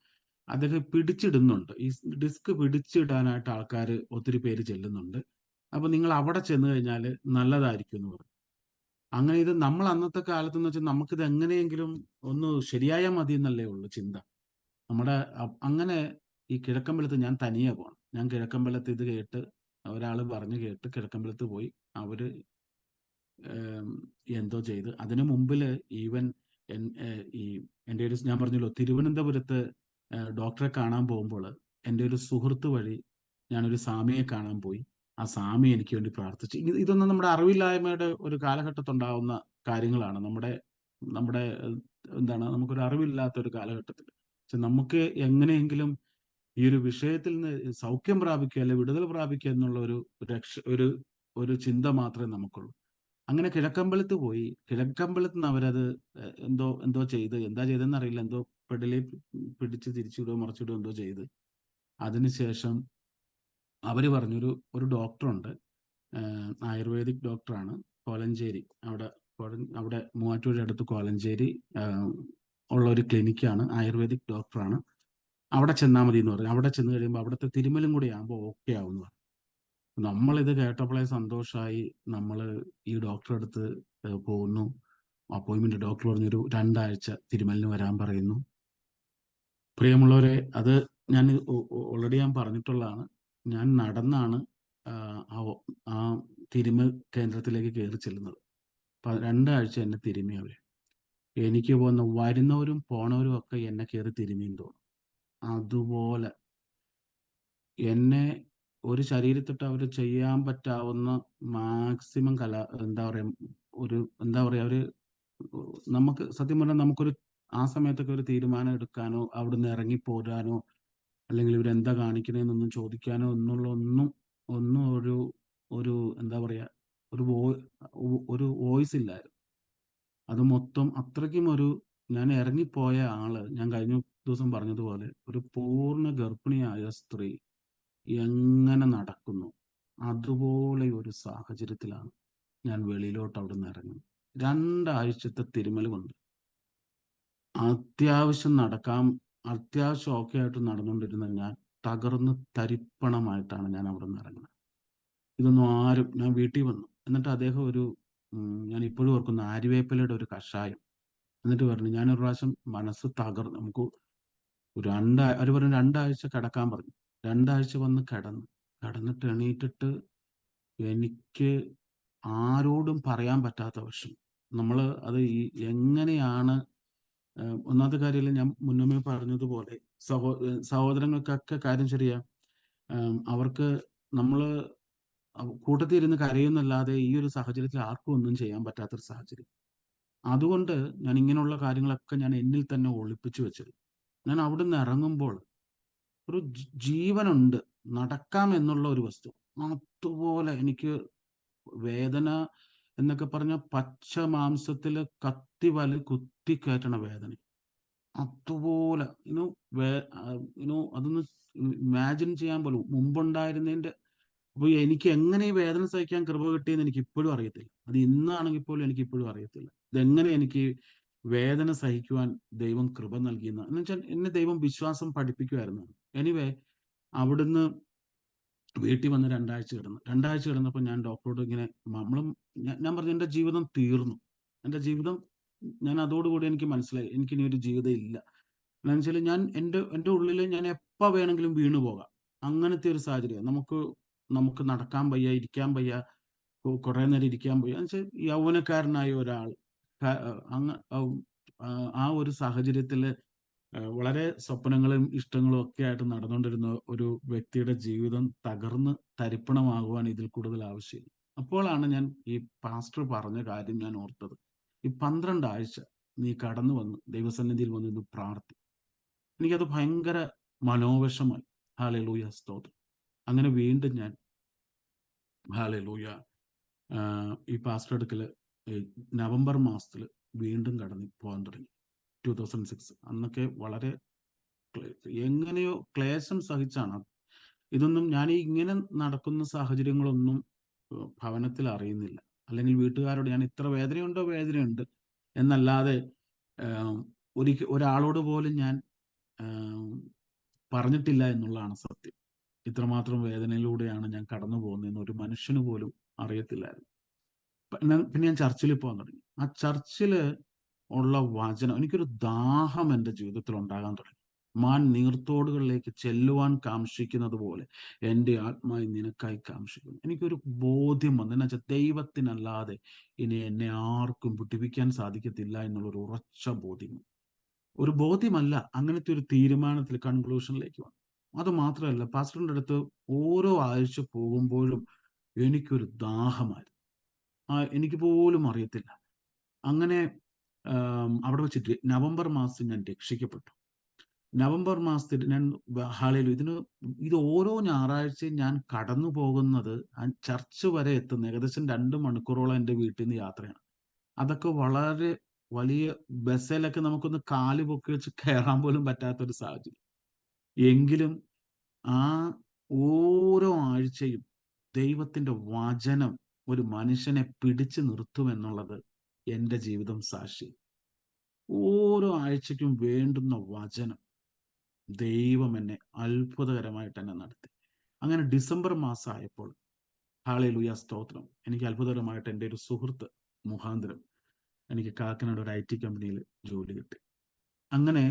അദ്ദേഹം പിടിച്ചിടുന്നുണ്ട്, ഈ ഡിസ്ക് പിടിച്ചിടാനായിട്ട് ആൾക്കാർ ഒത്തിരി പേര് ചെല്ലുന്നുണ്ട്. അപ്പൊ നിങ്ങൾ അവിടെ ചെന്ന് കഴിഞ്ഞാൽ നല്ലതായിരിക്കും എന്ന് പറഞ്ഞു. അങ്ങനെ ഇത് നമ്മൾ അന്നത്തെ കാലത്ത് എന്ന് വെച്ചാൽ നമുക്കിത് എങ്ങനെയെങ്കിലും ഒന്ന് ശരിയായാൽ മതി എന്നല്ലേ ഉള്ളൂ ചിന്ത നമ്മുടെ. അങ്ങനെ ഈ കിഴക്കമ്പലത്ത് ഞാൻ തനിയെ പോകണം. ഞാൻ കിഴക്കമ്പലത്ത് ഇത് കേട്ട്, ഒരാൾ പറഞ്ഞു കേട്ട് കിഴക്കമ്പലത്ത് പോയി. അവര് ഏം, എന്തോ ചെയ്ത് അതിനു മുമ്പില് ഈവൻ ഈ എൻ്റെ ഒരു, ഞാൻ പറഞ്ഞല്ലോ, തിരുവനന്തപുരത്ത് ഡോക്ടറെ കാണാൻ പോകുമ്പോൾ എൻ്റെ ഒരു സുഹൃത്ത് വഴി ഞാനൊരു സ്വാമിയെ കാണാൻ പോയി. ആ സ്വാമി എനിക്ക് വേണ്ടി പ്രാർത്ഥിച്ചു. ഇതൊന്നും നമ്മുടെ അറിവില്ലായ്മയുടെ ഒരു കാലഘട്ടത്തുണ്ടാവുന്ന കാര്യങ്ങളാണ്. നമ്മുടെ നമ്മുടെ എന്താണ്, നമുക്കൊരു അറിവില്ലാത്ത ഒരു കാലഘട്ടത്തിൽ പക്ഷെ നമുക്ക് എങ്ങനെയെങ്കിലും ഈ ഒരു വിഷയത്തിൽ നിന്ന് സൗഖ്യം പ്രാപിക്കുക, അല്ലെ വിടുതൽ പ്രാപിക്കുക എന്നുള്ള ഒരു ഒരു ചിന്ത മാത്രമേ നമുക്കുള്ളൂ. അങ്ങനെ കിഴക്കമ്പലത്ത് പോയി. കിഴക്കമ്പലത്ത് നിന്ന് അവരത് എന്തോ എന്തോ ചെയ്ത്, എന്താ ചെയ്തെന്ന് അറിയില്ല, എന്തോ പെടലി പിടിച്ച് തിരിച്ചിടുകയോ മറിച്ചിടുകയോ എന്തോ ചെയ്ത്. അതിനുശേഷം അവര് പറഞ്ഞൊരു ഒരു ഡോക്ടറുണ്ട്, ആയുർവേദിക് ഡോക്ടറാണ്, കോലഞ്ചേരി. അവിടെ മൂവാറ്റുപുഴ അടുത്ത് കോലഞ്ചേരി ഉള്ള ഒരു ക്ലിനിക്കാണ്, ആയുർവേദിക് ഡോക്ടറാണ്. അവിടെ ചെന്നാൽ മതി എന്ന് പറഞ്ഞു. അവിടെ ചെന്ന് കഴിയുമ്പോൾ അവിടുത്തെ തിരുമലും കൂടി ആകുമ്പോൾ ഓക്കെ ആവുന്നു. നമ്മളിത് കേട്ടപ്പോഴേ സന്തോഷമായി. നമ്മൾ ഈ ഡോക്ടറെ അടുത്ത് പോകുന്നു. അപ്പോയിന്റ്മെന്റ്, ഡോക്ടർ പറഞ്ഞൊരു 2 ആഴ്ച തിരുമലിന് വരാൻ പറയുന്നു. പ്രിയമുള്ളവരെ, അത് ഞാൻ ഓൾറെഡി ഞാൻ പറഞ്ഞിട്ടുള്ളതാണ്. ഞാൻ നടന്നാണ് ആ ആ- ആ തിരുമൽ കേന്ദ്രത്തിലേക്ക് കയറി ചെല്ലുന്നത്. 2 ആഴ്ച എന്നെ തിരുമി അവര്. എനിക്ക് വരുന്നവരും പോണവരും ഒക്കെ എന്നെ കയറി തിരുമിയും തോന്നും. അതുപോലെ എന്നെ ഒരു ശരീരത്തിട്ട് അവർ ചെയ്യാൻ പറ്റാവുന്ന മാക്സിമം എന്താ പറയാ, ഒരു എന്താ പറയാ, ഒരു നമുക്ക് സത്യം പറഞ്ഞാൽ നമുക്കൊരു ആ സമയത്തൊക്കെ ഒരു തീരുമാനം എടുക്കാനോ അവിടുന്ന് ഇറങ്ങി പോരാനോ, അല്ലെങ്കിൽ ഇവരെന്താ കാണിക്കണേന്നൊന്നും ചോദിക്കാനോ ഒന്നും ഒരു ഒരു എന്താ പറയാ, ഒരു ഒരു വോയിസ് ഇല്ലായിരുന്നു. അത് മൊത്തം അത്രയ്ക്കും ഞാൻ ഇറങ്ങിപ്പോയ ആള്, ഞാൻ കഴിഞ്ഞ ദിവസം പറഞ്ഞതുപോലെ ഒരു പൂർണ്ണ ഗർഭിണിയായ സ്ത്രീ എങ്ങനെ നടക്കുന്നു അതുപോലെ ഒരു സാഹചര്യത്തിലാണ് ഞാൻ വെളിയിലോട്ട് അവിടെ നിന്ന് ഇറങ്ങുന്നത്. 2 ആഴ്ചത്തെ തിരുമൽ കൊണ്ട് അത്യാവശ്യം നടക്കാം, അത്യാവശ്യം ഓക്കെ ആയിട്ട് നടന്നുകൊണ്ടിരുന്ന ഞാൻ തകർന്ന് തരിപ്പണമായിട്ടാണ് ഞാൻ അവിടെ നിന്ന് ഇറങ്ങുന്നത്. ഇതൊന്നും ആരും, ഞാൻ വീട്ടിൽ വന്നു. എന്നിട്ട് അദ്ദേഹം ഞാൻ ഇപ്പോഴും ഓർക്കുന്ന ആര്യവേപ്പിലയുടെ ഒരു കഷായം എന്നിട്ട് പറഞ്ഞു, ഞാനൊരു പ്രാവശ്യം മനസ്സ് തകർന്നു. നമുക്ക് അവർ പറഞ്ഞു 2 ആഴ്ച കിടക്കാൻ പറഞ്ഞു. 2 ആഴ്ച വന്ന് കിടന്നിട്ട് എണീറ്റിട്ട് എനിക്ക് ആരോടും പറയാൻ പറ്റാത്ത വിഷമം. അത് എങ്ങനെയാണ്, ഒന്നാമത്തെ കാര്യത്തിൽ ഞാൻ മുന്നമേ പറഞ്ഞതുപോലെ സഹോദരങ്ങൾക്കൊക്കെ കാര്യം ശരിയാ. അവർക്ക് നമ്മൾ കൂട്ടത്തിൽ ഇരുന്ന് കരയുന്നല്ലാതെ ഈ ഒരു സാഹചര്യത്തിൽ ആർക്കും ഒന്നും ചെയ്യാൻ പറ്റാത്തൊരു സാഹചര്യം. അതുകൊണ്ട് ഞാൻ ഇങ്ങനെയുള്ള കാര്യങ്ങളൊക്കെ ഞാൻ എന്നിൽ തന്നെ ഒളിപ്പിച്ചു വെച്ചത്. ഞാൻ അവിടുന്ന് ഇറങ്ങുമ്പോൾ ഒരു ജീവനുണ്ട്, നടക്കാം എന്നുള്ള ഒരു വസ്തു. അതുപോലെ എനിക്ക് വേദന എന്നൊക്കെ പറഞ്ഞ പച്ച മാംസത്തില് കത്തി കുത്തി കയറ്റണ വേദന. അതുപോലെ അതൊന്ന് ഇമാജിൻ ചെയ്യാൻ പോലും മുമ്പുണ്ടായിരുന്നതിന്റെ. അപ്പൊ എനിക്ക് എങ്ങനെ ഈ വേദന സഹിക്കാൻ കൃപ കിട്ടിയെന്ന് എനിക്ക് ഇപ്പോഴും അറിയത്തില്ല. അത് ഇന്നാണെങ്കിൽ പോലും എനിക്ക് ഇപ്പോഴും അറിയത്തില്ല. ഇതെങ്ങനെ എനിക്ക് വേദന സഹിക്കുവാൻ ദൈവം കൃപ നൽകിയെന്ന് എന്ന് വെച്ചാൽ എന്നെ ദൈവം വിശ്വാസം പഠിപ്പിക്കുമായിരുന്നു. എനിവേ, അവിടുന്ന് വീട്ടിൽ വന്ന് 2 ആഴ്ച കിടന്നു. 2 ആഴ്ച കിടന്നപ്പോൾ ഞാൻ ഡോക്ടറോട് ഇങ്ങനെ ഞാൻ പറഞ്ഞു എൻ്റെ ജീവിതം തീർന്നു. എൻ്റെ ജീവിതം, ഞാൻ അതോടുകൂടി എനിക്ക് മനസ്സിലായി എനിക്കിനി ഒരു ജീവിതം ഇല്ല. എന്താണെന്ന് വെച്ചാൽ ഞാൻ എൻ്റെ ഉള്ളിൽ ഞാൻ എപ്പോൾ വേണമെങ്കിലും വീണു പോകാം. അങ്ങനത്തെ ഒരു സാഹചര്യം. നമുക്ക് നടക്കാൻ വയ്യ, ഇരിക്കാൻ വയ്യ, കുറെ നേരം ഇരിക്കാൻ വയ്യ. എന്ന് വെച്ചാൽ യൗവനക്കാരനായ ഒരാൾ ആ ഒരു സാഹചര്യത്തിൽ വളരെ സ്വപ്നങ്ങളും ഇഷ്ടങ്ങളും ഒക്കെ ആയിട്ട് നടന്നുകൊണ്ടിരുന്ന ഒരു വ്യക്തിയുടെ ജീവിതം തകർന്ന് തരിപ്പണമാകുവാൻ ഇതിൽ കൂടുതൽ ആവശ്യമില്ല. അപ്പോഴാണ് ഞാൻ ഈ പാസ്റ്റർ പറഞ്ഞ കാര്യം ഞാൻ ഓർത്തത്. ഈ 12 ആഴ്ച നീ കടന്നു വന്ന് ദൈവസന്നിധിയിൽ വന്ന് ഇത് പ്രാർത്ഥി. എനിക്കത് ഭയങ്കര മനോവിഷമായി. ഹല്ലേലൂയ, സ്തോത്രം. അങ്ങനെ വീണ്ടും ഞാൻ ഹല്ലേലൂയ ഈ പാസ്റ്റർ അടുക്കൽ നവംബർ മാസത്തിൽ വീണ്ടും കടന്നു പോകാൻ തുടങ്ങി. 2006 അന്നൊക്കെ വളരെ എങ്ങനെയോ ക്ലേശം സഹിച്ചാണ്. ഇതൊന്നും ഞാൻ ഇങ്ങനെ നടക്കുന്ന സാഹചര്യങ്ങളൊന്നും ഭവനത്തിൽ അറിയുന്നില്ല. അല്ലെങ്കിൽ വീട്ടുകാരോട് ഞാൻ ഇത്ര വേദനയുണ്ടോ, വേദനയുണ്ട് എന്നല്ലാതെ ഒരാളോട് പോലും ഞാൻ പറഞ്ഞിട്ടില്ല എന്നുള്ളതാണ് സത്യം. ഇത്രമാത്രം വേദനയിലൂടെയാണ് ഞാൻ കടന്നു പോകുന്നതെന്ന് ഒരു മനുഷ്യന് പോലും അറിയത്തില്ലായിരുന്നു. പിന്നെ ഞാൻ ചർച്ചിൽ പോകാൻ തുടങ്ങി. ആ ചർച്ചില് ഉള്ള വചനം, എനിക്കൊരു ദാഹം എൻ്റെ ജീവിതത്തിൽ ഉണ്ടാകാൻ തുടങ്ങി. മാൻ നീർത്തോടുകളിലേക്ക് ചെല്ലുവാൻ കാംക്ഷിക്കുന്നത് പോലെ എൻ്റെ ആത്മാവ് നിനക്കായി കാംക്ഷിക്കുന്നു. എനിക്കൊരു ബോധ്യം വന്നു. എന്ന് വെച്ചാൽ ദൈവത്തിനല്ലാതെ ഇനി എന്നെ ആർക്കും വിടുവിക്കാൻ സാധിക്കത്തില്ല എന്നുള്ളൊരു ഉറച്ച ബോധ്യം. ഒരു ബോധ്യമല്ല, അങ്ങനത്തെ ഒരു തീരുമാനത്തിൽ, കൺക്ലൂഷനിലേക്ക് വന്നു. അത് മാത്രമല്ല, പാസ്റ്ററിന്റെ അടുത്ത് ഓരോ ആഴ്ച പോകുമ്പോഴും എനിക്കൊരു ദാഹമായിരുന്നു. എനിക്ക് പോലും അറിയത്തില്ല. അങ്ങനെ അവിടെ വെച്ചിട്ട് നവംബർ മാസത്തിൽ ഞാൻ രക്ഷിക്കപ്പെട്ടു. നവംബർ മാസത്തിൽ ഞാൻ ഇത് ഓരോ ഞായറാഴ്ചയും ഞാൻ കടന്നു പോകുന്നത് ചർച്ച് വരെ എത്തുന്ന ഏകദേശം 2 മണിക്കൂറോളം എൻ്റെ വീട്ടിൽ നിന്ന് യാത്രയാണ്. അതൊക്കെ വളരെ വലിയ ബസ്സിലൊക്കെ നമുക്കൊന്ന് കാല് പൊക്കി വെച്ച് കയറാൻ പോലും പറ്റാത്തൊരു സാഹചര്യം. എങ്കിലും ആ ഓരോ ആഴ്ചയും ദൈവത്തിന്റെ വചനം ഒരു മനുഷ്യനെ പിടിച്ചു നിർത്തുമെന്നുള്ളത് എൻ്റെ ജീവിതം സാക്ഷി. ഓരോ ആഴ്ചയ്ക്കും വേണ്ടുന്ന വചനം ദൈവം എന്നെ അത്ഭുതകരമായിട്ട് എന്നെ നടത്തി. അങ്ങനെ ഡിസംബർ മാസം ആയപ്പോൾ, ഹല്ലേലൂയ, സ്തോത്രം, എനിക്ക് അത്ഭുതകരമായിട്ട് എൻ്റെ ഒരു സുഹൃത്ത് മുഖാന്തരം എനിക്ക് കാക്കനാട് ഒരു IT കമ്പനിയിൽ ജോലി കിട്ടി. അങ്ങനെ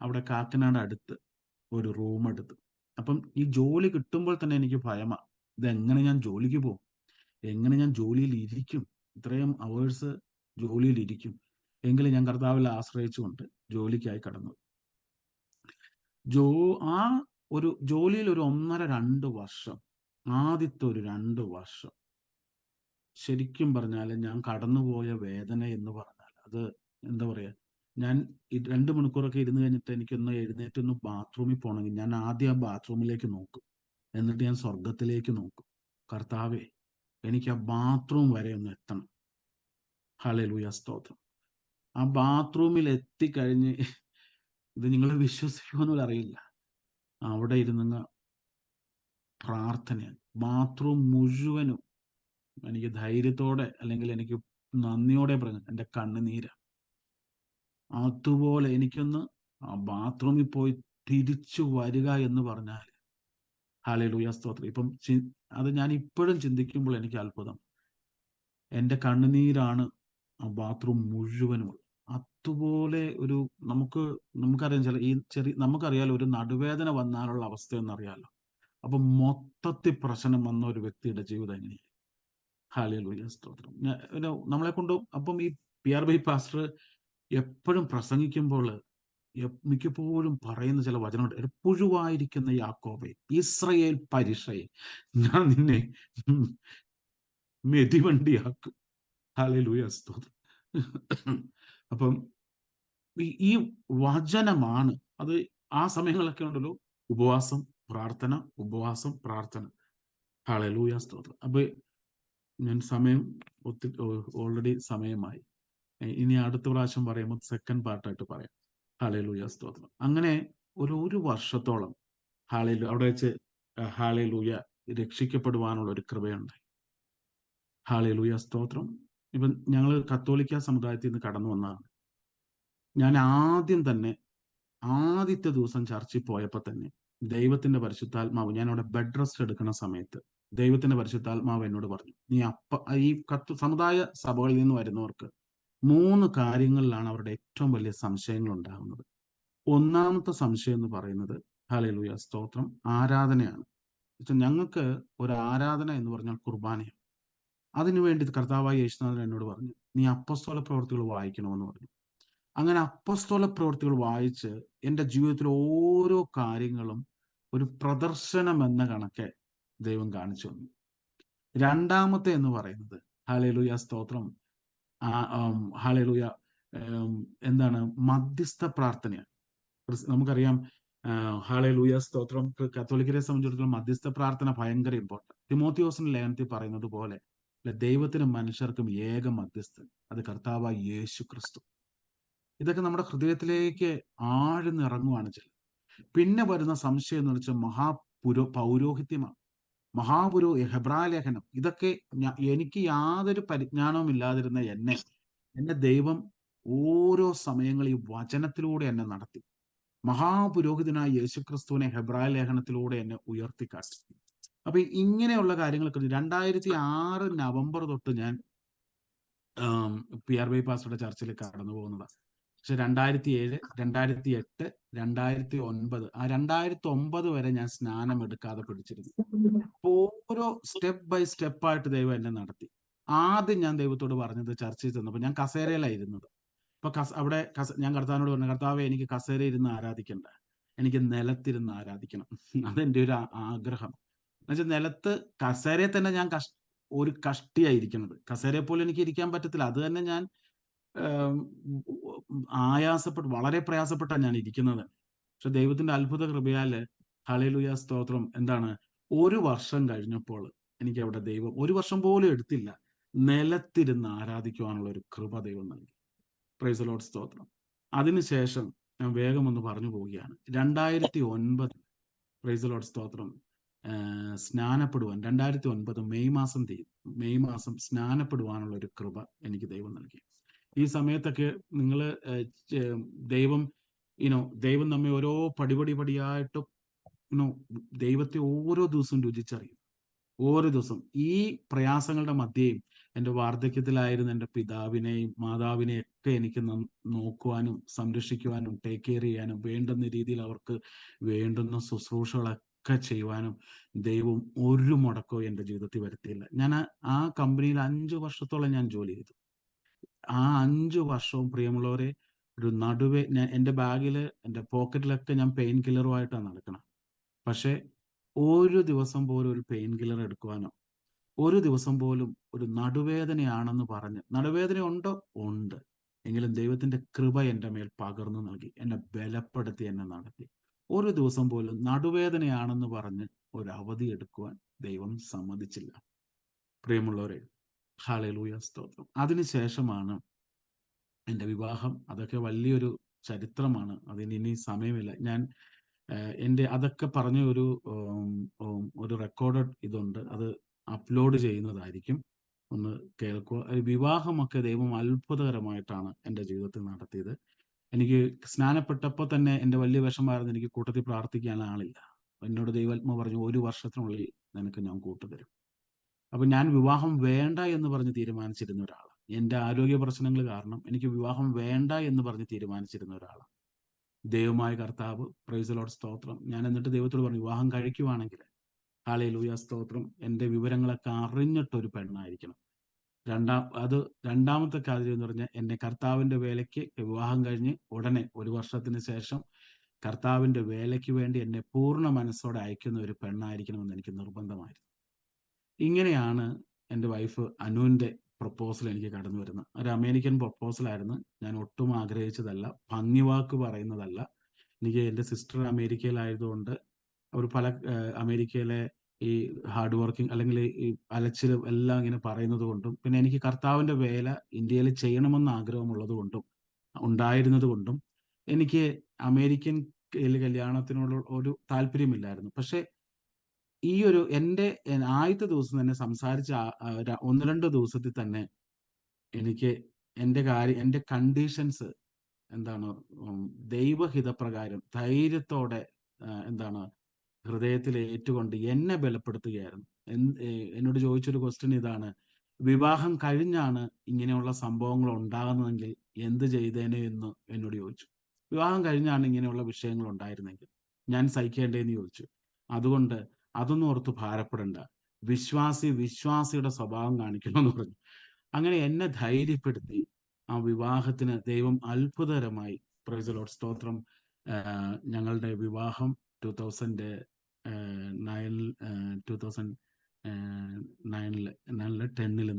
അവിടെ കാക്കനാട് അടുത്ത് ഒരു റൂം എടുത്തു. അപ്പം ഈ ജോലി കിട്ടുമ്പോൾ തന്നെ എനിക്ക് ഭയമാ, ഇതെങ്ങനെ ഞാൻ ജോലിക്ക് പോകും, എങ്ങനെ ഞാൻ ജോലിയിൽ ഇരിക്കും, ഇത്രയും അവേഴ്സ് ജോലിയിൽ ഇരിക്കും. എങ്കിലും ഞാൻ കർത്താവിൽ ആശ്രയിച്ചുകൊണ്ട് ജോലിക്കായി കടന്നു. ആ ഒരു ജോലിയിൽ ഒരു 1.5-2 വർഷം, ആദ്യത്തെ ഒരു 2 വർഷം ശരിക്കും പറഞ്ഞാൽ ഞാൻ കടന്നുപോയ വേദന എന്ന് പറഞ്ഞാൽ അത് എന്താ പറയാ, ഞാൻ 2 മണിക്കൂറൊക്കെ ഇരുന്ന് കഴിഞ്ഞിട്ട് എനിക്കൊന്ന് എഴുന്നേറ്റൊന്ന് ബാത്റൂമിൽ പോകണമെങ്കിൽ ഞാൻ ആദ്യം ആ ബാത്റൂമിലേക്ക് നോക്കും. എന്നിട്ട് ഞാൻ സ്വർഗത്തിലേക്ക് നോക്കും. കർത്താവേ, എനിക്ക് ആ ബാത്റൂം വരെ ഒന്ന് എത്തണം. ഹല്ലേലൂയ, സ്തോത്രം. ആ ബാത്റൂമിൽ എത്തിക്കഴിഞ്ഞ് ഇത് നിങ്ങൾ വിശ്വസിക്കുമെന്ന് അറിയില്ല, അവിടെ ഇരുന്ന് പ്രാർത്ഥനയാണ്. ബാത്റൂം മുഴുവനും എനിക്ക് ധൈര്യത്തോടെ, അല്ലെങ്കിൽ എനിക്ക് നന്ദിയോടെ പറഞ്ഞു, എൻ്റെ കണ്ണുനീരാ. അതുപോലെ എനിക്കൊന്ന് ആ ബാത്റൂമിൽ പോയി തിരിച്ചു വരിക എന്ന് പറഞ്ഞാൽ ഹല്ലേലൂയ, സ്തോത്രം. ഇപ്പം അത് ഞാൻ ഇപ്പോഴും ചിന്തിക്കുമ്പോൾ എനിക്ക് അത്ഭുതം. എൻ്റെ കണ്ണുനീരാണ് ആ ബാത്റൂം മുഴുവനും. അതുപോലെ ഒരു നമുക്കറിയാം, നമുക്കറിയാലോ ഒരു നടുവേദന വന്നാലുള്ള അവസ്ഥയെന്നറിയാലോ. അപ്പൊ മൊത്തത്തിൽ പ്രശ്നം വന്ന ഒരു വ്യക്തിയുടെ ജീവിതം എങ്ങനെയാണ്. ഹല്ലേലൂയ, സ്തോത്രം. നമ്മളെ കൊണ്ട് അപ്പം ഈ PRB പാസ്റ്റർ എപ്പോഴും പ്രസംഗിക്കുമ്പോൾ മിക്കപ്പോഴും പറയുന്ന ചില വചനമുണ്ട്. പുഴുവായിരിക്കുന്ന യാക്കോബേ, ഇസ്രയേൽ പരിഷയെ, ഞാൻ നിന്നെ മെതിവണ്ടിയാക്കും. ഹല്ലേലൂയ, സ്തോത്രം. അപ്പം ഈ വചനമാണ് അത്. ആ സമയങ്ങളൊക്കെ ഉണ്ടല്ലോ, ഉപവാസം, പ്രാർത്ഥന, ഉപവാസം, പ്രാർത്ഥന. ഹല്ലേലൂയ, സ്തോത്രം. അപ്പൊ ഞാൻ സമയം ഓൾറെഡി സമയമായി. ഇനി അടുത്ത പ്രാവശ്യം പറയുമ്പോൾ സെക്കൻഡ് പാർട്ടായിട്ട് പറയാം. ഹല്ലേലൂയ, സ്തോത്രം. അങ്ങനെ ഒരു വർഷത്തോളം അവിടെ വെച്ച് ഹല്ലേലൂയ രക്ഷിക്കപ്പെടുവാനുള്ള ഒരു കൃപയുണ്ട്. ഹല്ലേലൂയ, സ്തോത്രം. ഇപ്പം ഞങ്ങൾ കത്തോലിക്ക സമുദായത്തിൽ നിന്ന് കടന്നു വന്നതാണ്. ഞാൻ ആദ്യത്തെ ദിവസം ചർച്ചിൽ പോയപ്പോൾ തന്നെ ദൈവത്തിന്റെ പരിശുദ്ധാത്മാവ്, ഞാൻ അവിടെ ബെഡ് റെസ്റ്റ് എടുക്കുന്ന സമയത്ത് ദൈവത്തിന്റെ പരിശുദ്ധാത്മാവ് എന്നോട് പറഞ്ഞു, നീ ഈ സമുദായ സഭകളിൽ നിന്ന് വരുന്നവർക്ക് 3 കാര്യങ്ങളിലാണ് അവരുടെ ഏറ്റവും വലിയ സംശയങ്ങൾ ഉണ്ടാകുന്നത്. ഒന്നാമത്തെ സംശയം എന്ന് പറയുന്നത്, ഹല്ലേലൂയ, സ്തോത്രം, ആരാധനയാണ്. ഞങ്ങൾക്ക് ഒരു ആരാധന എന്ന് പറഞ്ഞാൽ കുർബാനയാണ്. അതിനുവേണ്ടി കർത്താവായ യേശുനാഥൻ എന്നോട് പറഞ്ഞു, നീ അപ്പസ്തോല പ്രവൃത്തികൾ വായിക്കണമെന്ന് പറഞ്ഞു. അങ്ങനെ അപ്പസ്തോല പ്രവൃത്തികൾ വായിച്ച് എൻ്റെ ജീവിതത്തിലെ ഓരോ കാര്യങ്ങളും ഒരു പ്രദർശനം എന്ന കണക്കെ ദൈവം കാണിച്ചു തന്നു. രണ്ടാമത്തെ എന്ന് പറയുന്നത്, ഹല്ലേലൂയ, സ്തോത്രം, ഹല്ലേലൂയ, എന്താണ്, മധ്യസ്ഥ പ്രാർത്ഥനയാണ്. നമുക്കറിയാം, ഹല്ലേലൂയ, സ്തോത്രം, കത്തോലിക്കരെ സംബന്ധിച്ചിടത്തോളം മധ്യസ്ഥ പ്രാർത്ഥന ഭയങ്കര ഇമ്പോർട്ടന്റ്. തിമോത്തിയോസിന്റെ ലേഖനത്തിൽ പറയുന്നത് പോലെ ദൈവത്തിനും മനുഷ്യർക്കും ഏക മധ്യസ്ഥൻ, അത് കർത്താവായ യേശു ക്രിസ്തു. ഇതൊക്കെ നമ്മുടെ ഹൃദയത്തിലേക്ക് ആഴ്ന്നിറങ്ങുവാണ് ചെയ്യുന്നത്. പിന്നെ വരുന്ന സംശയം എന്ന് വെച്ചാൽ പൗരോഹിത്യമാണ്. ഹെബ്രായ ലേഖനം, ഇതൊക്കെ എനിക്ക് യാതൊരു പരിജ്ഞാനവും ഇല്ലാതിരുന്ന എന്നെ ദൈവം ഓരോ സമയങ്ങളിൽ ഈ വചനത്തിലൂടെ എന്നെ നടത്തി. മഹാപുരോഹിതനായ യേശുക്രിസ്തുവിനെ ഹെബ്രായ ലേഖനത്തിലൂടെ എന്നെ ഉയർത്തിക്കാട്ടി. അപ്പൊ ഇങ്ങനെയുള്ള കാര്യങ്ങളൊക്കെ 2006 നവംബർ തൊട്ട് ഞാൻ PR ബൈപ്പാസിയുടെ ചർച്ചിൽ കടന്നു പോകുന്നതാണ്. പക്ഷെ 2007, 2008, 2009, ആ 2009 വരെ ഞാൻ സ്നാനം എടുക്കാതെ പിടിച്ചിരുന്നു. ഓരോ സ്റ്റെപ്പ് ബൈ സ്റ്റെപ്പായിട്ട് ദൈവം എന്നെ നടത്തി. ആദ്യം ഞാൻ ദൈവത്തോട് പറഞ്ഞത്, ചർച്ചയിൽ ചെന്നപ്പോൾ ഞാൻ കസേരയിലായിരുന്നത്. അപ്പൊ അവിടെ ഞാൻ കർത്താവിനോട് പറഞ്ഞു, കർത്താവെ, എനിക്ക് കസേര ഇരുന്ന് ആരാധിക്കണ്ട, എനിക്ക് നിലത്തിരുന്ന് ആരാധിക്കണം. അതെന്റെ ഒരു ആഗ്രഹം. എന്നുവെച്ചാൽ നിലത്ത്, കസേരയെ തന്നെ ഞാൻ ഒരു കഷ്ടിയായിരിക്കുന്നത്. കസേരയെ പോലെ എനിക്ക് ഇരിക്കാൻ പറ്റത്തില്ല. അത് തന്നെ ഞാൻ വളരെ പ്രയാസപ്പെട്ടാണ് ഞാൻ ഇരിക്കുന്നത്. പക്ഷെ ദൈവത്തിന്റെ അത്ഭുത കൃപയാല്, ഹല്ലേലൂയ, സ്തോത്രം, എന്താണ്, ഒരു വർഷം കഴിഞ്ഞപ്പോൾ എനിക്ക് അവിടെ ദൈവം, ഒരു വർഷം പോലും എടുത്തില്ല, നിലത്തിരുന്ന് ആരാധിക്കുവാനുള്ള ഒരു കൃപ ദൈവം നൽകി. പ്രൈസ് ദി ലോർഡ്, സ്തോത്രം. അതിനുശേഷം ഞാൻ വേഗം ഒന്ന് പറഞ്ഞു പോവുകയാണ്. 2009, പ്രൈസ് ദി ലോർഡ്, സ്തോത്രം, സ്നാനപ്പെടുവാൻ 2009 മെയ് മാസം സ്നാനപ്പെടുവാനുള്ള ഒരു കൃപ എനിക്ക് ദൈവം നൽകി. ഈ സമയത്തൊക്കെ നിങ്ങൾ ദൈവം നമ്മെ ഓരോ പടിയായിട്ട് ദൈവത്തെ ഓരോ ദിവസവും രുചിച്ചറിയും. ഓരോ ദിവസം ഈ പ്രയാസങ്ങളുടെ മധ്യേയും എൻ്റെ വാർദ്ധക്യത്തിലായിരുന്ന എൻ്റെ പിതാവിനെയും മാതാവിനെയും ഒക്കെ എനിക്ക് നോക്കുവാനും സംരക്ഷിക്കുവാനും ടേക്ക് കെയർ ചെയ്യാനും വേണ്ടുന്ന രീതിയിൽ അവർക്ക് വേണ്ടുന്ന ശുശ്രൂഷകളൊക്കെ ചെയ്യുവാനും ദൈവം ഒരു മുടക്കവും എൻ്റെ ജീവിതത്തിൽ വരുത്തിയില്ല. ഞാൻ ആ കമ്പനിയിൽ 5 വർഷത്തോളം ഞാൻ ജോലി ചെയ്തു. ആ 5 വർഷവും, പ്രിയമുള്ളവരെ, എൻ്റെ ബാഗില്, എൻ്റെ പോക്കറ്റിലൊക്കെ ഞാൻ പെയിൻ കില്ലറുമായിട്ടാണ് നടക്കണം. പക്ഷെ ഒരു ദിവസം പോലും ഒരു പെയിൻ കില്ലർ എടുക്കുവാനോ, ഒരു ദിവസം പോലും ഒരു നടുവേദനയാണെന്ന് പറഞ്ഞ്, നടുവേദന ഉണ്ടോ? ഉണ്ട്. എങ്കിലും ദൈവത്തിന്റെ കൃപ എൻ്റെ മേൽ പകർന്നു നൽകി, എന്നെ ബലപ്പെടുത്തി, എന്നെ നടത്തി. ഒരു ദിവസം പോലും നടുവേദനയാണെന്ന് പറഞ്ഞ് ഒരു അവധി എടുക്കുവാൻ ദൈവം സമ്മതിച്ചില്ല. പ്രിയമുള്ളവരെ, ഹല്ലേലൂയ, സ്തോത്രം. അതിനുശേഷമാണ് എൻ്റെ വിവാഹം. അതൊക്കെ വലിയൊരു ചരിത്രമാണ്. അതിന് ഇനി സമയമില്ല. ഞാൻ എൻ്റെ അതൊക്കെ പറഞ്ഞ ഒരു റെക്കോർഡഡ് ഇതുണ്ട്, അത് അപ്ലോഡ് ചെയ്യുന്നതായിരിക്കും. ഒന്ന് കേൾക്കുക. വിവാഹമൊക്കെ ദൈവം അത്ഭുതകരമായിട്ടാണ് എൻ്റെ ജീവിതത്തിൽ നടത്തിയത്. എനിക്ക് സ്നാനപ്പെട്ടപ്പോൾ തന്നെ എൻ്റെ വലിയ വിഷമമായിരുന്നു, എനിക്ക് കൂട്ടത്തിൽ പ്രാർത്ഥിക്കാൻ ആളില്ല. എന്നോട് ദൈവാത്മാവ് പറഞ്ഞു, 1 വർഷത്തിനുള്ളിൽ നിനക്ക് ഞാൻ കൂട്ടുതരും. അപ്പൊ ഞാൻ വിവാഹം വേണ്ട എന്ന് പറഞ്ഞ് തീരുമാനിച്ചിരുന്ന ഒരാളാണ്. എൻ്റെ ആരോഗ്യ പ്രശ്നങ്ങൾ കാരണം എനിക്ക് വിവാഹം വേണ്ട എന്ന് പറഞ്ഞ് തീരുമാനിച്ചിരുന്ന ഒരാളാണ്. ദൈവമായ കർത്താവ്, പ്രൈസ് ദി ലോർഡ്, സ്തോത്രം, ഞാൻ എന്നിട്ട് ദൈവത്തോട് പറഞ്ഞു, വിവാഹം കഴിക്കുവാണെങ്കിൽ, ഹല്ലേലൂയ, സ്തോത്രം, എൻ്റെ വിവരങ്ങളൊക്കെ അറിഞ്ഞിട്ടൊരു പെണ്ണായിരിക്കണം. അത് രണ്ടാമത്തെ കാര്യം എന്ന് പറഞ്ഞാൽ എന്നെ കർത്താവിന്റെ വേലയ്ക്ക് വിവാഹം കഴിഞ്ഞ് ഉടനെ 1 വർഷത്തിന് ശേഷം കർത്താവിന്റെ വേലയ്ക്ക് വേണ്ടി എന്നെ പൂർണ്ണ മനസ്സോടെ അയക്കുന്ന ഒരു പെണ്ണായിരിക്കണമെന്ന് എനിക്ക് നിർബന്ധമായിരുന്നു. ഇങ്ങനെയാണ് എൻ്റെ വൈഫ് അനുവിന്റെ പ്രപ്പോസൽ എനിക്ക് കടന്നു വരുന്നത്. ഒരു അമേരിക്കൻ പ്രപ്പോസൽ ആയിരുന്നു. ഞാൻ ഒട്ടും ആഗ്രഹിച്ചതല്ല, ഭംഗിവാക്ക് പറയുന്നതല്ല. എനിക്ക് എൻ്റെ സിസ്റ്റർ അമേരിക്കയിലായതുകൊണ്ട് അവർ പല അമേരിക്കയിലെ ഈ ഹാർഡ് വർക്കിംഗ് അല്ലെങ്കിൽ ഈ അലച്ചിലും എല്ലാം ഇങ്ങനെ പറയുന്നത് കൊണ്ടും, പിന്നെ എനിക്ക് കർത്താവിന്റെ വേല ഇന്ത്യയിൽ ചെയ്യണമെന്ന് ആഗ്രഹമുള്ളത് കൊണ്ടും ഉണ്ടായിരുന്നത് കൊണ്ടും എനിക്ക് അമേരിക്കൻ കല്യാണത്തിനോട് ഒരു താല്പര്യമില്ലായിരുന്നു. പക്ഷെ ഈ ഒരു എൻ്റെ ആദ്യത്തെ ദിവസം തന്നെ സംസാരിച്ച 1-2 ദിവസത്തിൽ തന്നെ എനിക്ക് എൻ്റെ കണ്ടീഷൻസ് എന്താണ്, ദൈവഹിതപ്രകാരം ധൈര്യത്തോടെ എന്താണ് ഹൃദയത്തിൽ ഏറ്റുകൊണ്ട് എന്നെ ബലപ്പെടുത്തുകയായിരുന്നു. എന്നോട് ചോദിച്ചൊരു ക്വസ്റ്റ്യൻ ഇതാണ്: വിവാഹം കഴിഞ്ഞാണ് ഇങ്ങനെയുള്ള സംഭവങ്ങൾ ഉണ്ടാകുന്നതെങ്കിൽ എന്ത് ചെയ്തേനെ എന്ന് എന്നോട് ചോദിച്ചു. വിവാഹം കഴിഞ്ഞാണ് ഇങ്ങനെയുള്ള വിഷയങ്ങൾ ഉണ്ടായിരുന്നെങ്കിൽ ഞാൻ സഹിക്കേണ്ടതെന്ന് ചോദിച്ചു. അതുകൊണ്ട് അതൊന്നും ഓർത്ത് ഭാരപ്പെടണ്ട, വിശ്വാസിയുടെ സ്വഭാവം കാണിക്കണമെന്ന് പറഞ്ഞു. അങ്ങനെ എന്നെ ധൈര്യപ്പെടുത്തി ആ വിവാഹത്തിന് ദൈവം അത്ഭുതകരമായി, പ്രൈസ് ദി ലോർഡ്, സ്തോത്രം. ഞങ്ങളുടെ വിവാഹം 2010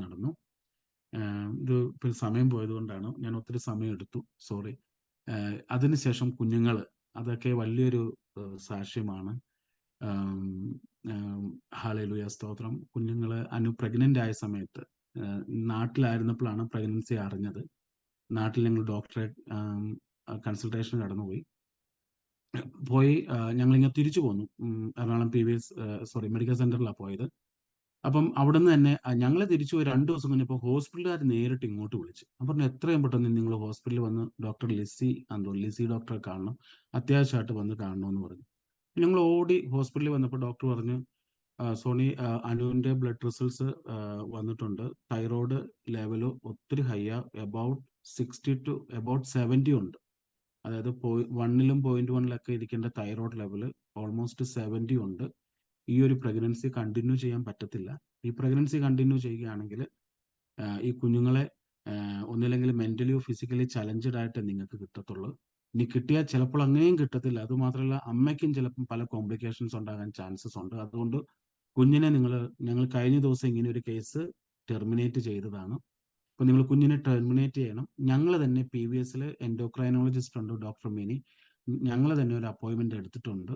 നടന്നു. ഇത് ഇപ്പോൾ സമയം പോയത് കൊണ്ടാണ്, ഞാൻ ഒത്തിരി സമയം എടുത്തു, സോറി. അതിനുശേഷം കുഞ്ഞുങ്ങൾ, അതൊക്കെ വലിയൊരു സാക്ഷ്യമാണ്. ഹല്ലേലൂയ, സ്തോത്രം. കുഞ്ഞുങ്ങൾ പ്രഗ്നന്റ് ആയ സമയത്ത് നാട്ടിലായിരുന്നപ്പോഴാണ് പ്രഗ്നൻസി അറിഞ്ഞത്. നാട്ടിൽ ഞങ്ങൾ ഡോക്ടറെ കൺസൾട്ടേഷൻ കടന്നുപോയി. ഞങ്ങളിങ്ങനെ തിരിച്ചു പോന്നു. എറണാകുളം മെഡിക്കൽ സെന്ററിലാണ് പോയത്. അപ്പം അവിടുന്ന് തന്നെ ഞങ്ങൾ തിരിച്ചു പോയി 2 ദിവസം കഴിഞ്ഞപ്പോൾ ഹോസ്പിറ്റലുകാർ നേരിട്ട് ഇങ്ങോട്ട് വിളിച്ചു. ഞാൻ പറഞ്ഞു, എത്രയും പെട്ടെന്ന് നിങ്ങൾ ഹോസ്പിറ്റലിൽ വന്ന് ഡോക്ടർ ലിസി ഡോക്ടറെ കാണണം, അത്യാവശ്യമായിട്ട് വന്ന് കാണണമെന്ന് പറഞ്ഞു. ഞങ്ങൾ ഓടി ഹോസ്പിറ്റലിൽ വന്നപ്പോൾ ഡോക്ടർ പറഞ്ഞു, സോണി, അനുവിൻ്റെ ബ്ലഡ് റിസൾട്ട്സ് വന്നിട്ടുണ്ട്. തൈറോയ്ഡ് ലെവൽ ഒത്തിരി ഹൈ, അബൌട്ട് 60 to about 70 ഉണ്ട്. അതായത് 1-ലും 0.1-ലൊക്കെ ഇരിക്കേണ്ട തൈറോയ്ഡ് ലെവൽ ഓൾമോസ്റ്റ് 70 ഉണ്ട്. ഈ ഒരു പ്രഗ്നൻസി കണ്ടിന്യൂ ചെയ്യാൻ പറ്റത്തില്ല. ഈ പ്രഗ്നൻസി കണ്ടിന്യൂ ചെയ്യുകയാണെങ്കിൽ ഈ കുഞ്ഞുങ്ങളെ ഒന്നില്ലെങ്കിൽ മെന്റലിയോ ഫിസിക്കലി ചലഞ്ചഡ് ആയിട്ട് നിങ്ങൾക്ക് കിട്ടത്തുള്ളൂ. ഇനി കിട്ടിയാൽ ചിലപ്പോൾ അങ്ങനെയും കിട്ടത്തില്ല. അതുമാത്രമല്ല, അമ്മയ്ക്കും ചിലപ്പം പല കോംപ്ലിക്കേഷൻസ് ഉണ്ടാകാൻ ചാൻസസ് ഉണ്ട്. അതുകൊണ്ട് കുഞ്ഞിനെ ഞങ്ങൾ കഴിഞ്ഞ ദിവസം ഇങ്ങനെ ഒരു കേസ് ടെർമിനേറ്റ് ചെയ്തതാണ്. അപ്പോൾ നിങ്ങൾ കുഞ്ഞിനെ ടെർമിനേറ്റ് ചെയ്യണം. ഞങ്ങൾ തന്നെ PVSൽ എൻഡോക്രൈനോളജിസ്റ്റ് ഉണ്ട്, ഡോക്ടർ മിനി. ഞങ്ങൾ തന്നെ ഒരു അപ്പോയിൻമെന്റ് എടുത്തിട്ടുണ്ട്.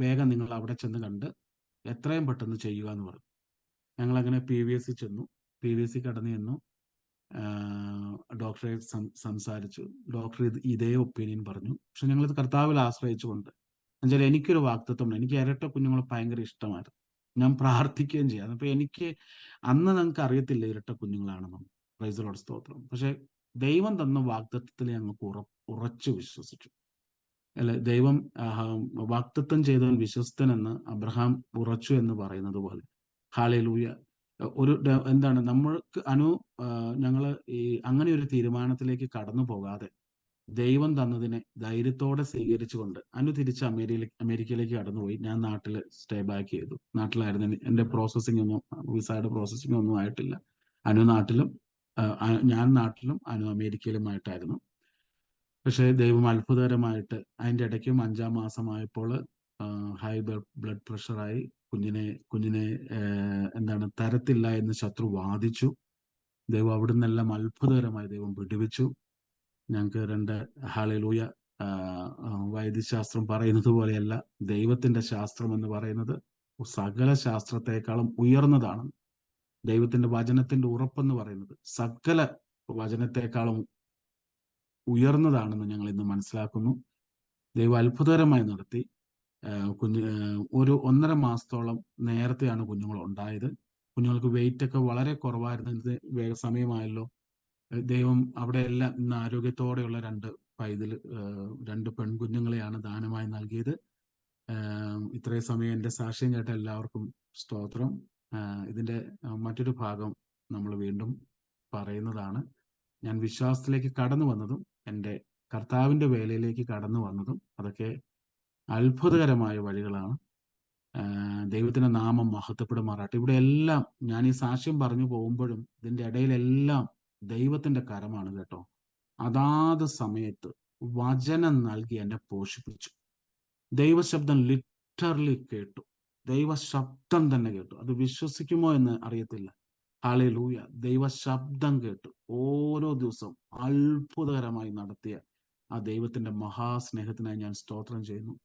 വേഗം നിങ്ങൾ അവിടെ ചെന്ന് കണ്ട് എത്രയും പെട്ടെന്ന് ചെയ്യുക എന്ന് പറഞ്ഞു. ഞങ്ങളങ്ങനെ PVS ചെന്നു. PVS കടന്നു ചെന്നു. ഡോക്ടറെ സംസാരിച്ചു. ഡോക്ടർ ഇതേ ഒപ്പീനിയൻ പറഞ്ഞു. പക്ഷെ ഞങ്ങളിത് കർത്താവിൽ ആശ്രയിച്ചുകൊണ്ട്, എന്നുവെച്ചാൽ എനിക്കൊരു വാഗ്ദത്വം, എനിക്ക് ഇരട്ട കുഞ്ഞുങ്ങളെ ഭയങ്കര ഇഷ്ടമായിരുന്നു. ഞാൻ പ്രാർത്ഥിക്കുകയും ചെയ്യാം. അപ്പൊ എനിക്ക് അന്ന് ഞങ്ങൾക്ക് അറിയത്തില്ല ഇരട്ട കുഞ്ഞുങ്ങളാണെന്നും. പ്രൈസ് ദി ലോർഡ്, സ്തോത്രം. പക്ഷെ ദൈവം തന്ന വാഗ്ദത്വത്തിൽ ഞങ്ങൾക്ക് ഉറച്ചു വിശ്വസിച്ചു. അല്ലെ, ദൈവം വാഗ്ദത്തം ചെയ്തവൻ വിശ്വസ്തനെന്ന് അബ്രഹാം ഉറച്ചു എന്ന് പറയുന്നത് പോലെ, ഹല്ലേലൂയ. എന്താണ് നമ്മൾക്ക് ഞങ്ങൾ ഈ അങ്ങനെ ഒരു തീരുമാനത്തിലേക്ക് കടന്നു പോകാതെ ദൈവം തന്നതിനെ ധൈര്യത്തോടെ സ്വീകരിച്ചുകൊണ്ട് തിരിച്ച് അമേരിക്കയിലേക്ക് കടന്നുപോയി. ഞാൻ നാട്ടിൽ സ്റ്റേ ബാക്ക് ചെയ്തു. നാട്ടിലായിരുന്നു എൻ്റെ പ്രോസസ്സിംഗ് ഒന്നും, വിസയുടെ പ്രോസസ്സിംഗ് ഒന്നും ആയിട്ടില്ല. നാട്ടിലും ഞാൻ നാട്ടിലും അമേരിക്കയിലുമായിട്ടായിരുന്നു. പക്ഷേ ദൈവം അത്ഭുതകരമായിട്ട് അതിൻ്റെ ഇടയ്ക്കും 5-ാം മാസമായപ്പോൾ ഹൈ ബ്ലഡ് പ്രഷറായി. കുഞ്ഞിനെ എന്താണ് തരത്തില്ല എന്ന് ശത്രു വാദിച്ചു. ദൈവം അവിടെ നിന്നെല്ലാം അത്ഭുതകരമായി ദൈവം വിടുവിച്ചു. ഞങ്ങൾക്ക് ഹല്ലേലൂയ, വൈദ്യശാസ്ത്രം പറയുന്നത് പോലെയല്ല, ദൈവത്തിന്റെ ശാസ്ത്രം എന്ന് പറയുന്നത് സകല ശാസ്ത്രത്തെക്കാളും ഉയർന്നതാണ്. ദൈവത്തിന്റെ വചനത്തിന്റെ ഉറപ്പെന്ന് പറയുന്നത് സകല വചനത്തെക്കാളും ഉയർന്നതാണെന്ന് ഞങ്ങൾ ഇന്ന് മനസ്സിലാക്കുന്നു. ദൈവം അത്ഭുതകരമായി നടത്തി. ഒരു 1.5 മാസത്തോളം നേരത്തെയാണ് കുഞ്ഞുങ്ങൾ ഉണ്ടായത്. കുഞ്ഞുങ്ങൾക്ക് വെയിറ്റ് ഒക്കെ വളരെ കുറവായിരുന്നു. ഇത് സമയമായല്ലോ. ദൈവം അവിടെ എല്ലാം ഇന്ന് ആരോഗ്യത്തോടെയുള്ള 2 പെൺകുഞ്ഞുങ്ങളെയാണ് ദാനമായി നൽകിയത്. ഇത്രയും സമയം എൻ്റെ സാക്ഷ്യം കേട്ട എല്ലാവർക്കും സ്തോത്രം. ഇതിൻ്റെ മറ്റൊരു ഭാഗം നമ്മൾ വീണ്ടും പറയുന്നതാണ്. ഞാൻ വിശ്വാസത്തിലേക്ക് കടന്നു വന്നതും എൻ്റെ കർത്താവിൻ്റെ വേലയിലേക്ക് കടന്നു വന്നതും അതൊക്കെ അത്ഭുതകരമായ വഴികളാണ്. ദൈവത്തിന്റെ നാമം മഹത്വപ്പെടുമാറാട്ടെ. ഇവിടെ എല്ലാം ഞാൻ ഈ സാക്ഷ്യം പറഞ്ഞു പോകുമ്പോഴും ഇതിന്റെ ഇടയിലെല്ലാം ദൈവത്തിന്റെ കരമാണ് കേട്ടോ. അതാത് സമയത്ത് വചനം നൽകി എന്നെ പോഷിപ്പിച്ചു. ദൈവശബ്ദം ലിറ്ററലി കേട്ടു. ദൈവശബ്ദം തന്നെ കേട്ടു. അത് വിശ്വസിക്കുമോ എന്ന് അറിയത്തില്ല. ഹല്ലേലൂയ. ദൈവശബ്ദം കേട്ടു. ഓരോ ദിവസവും അത്ഭുതകരമായി നടത്തിയ ആ ദൈവത്തിന്റെ മഹാസ്നേഹത്തിനായി ഞാൻ സ്തോത്രം ചെയ്യുന്നു.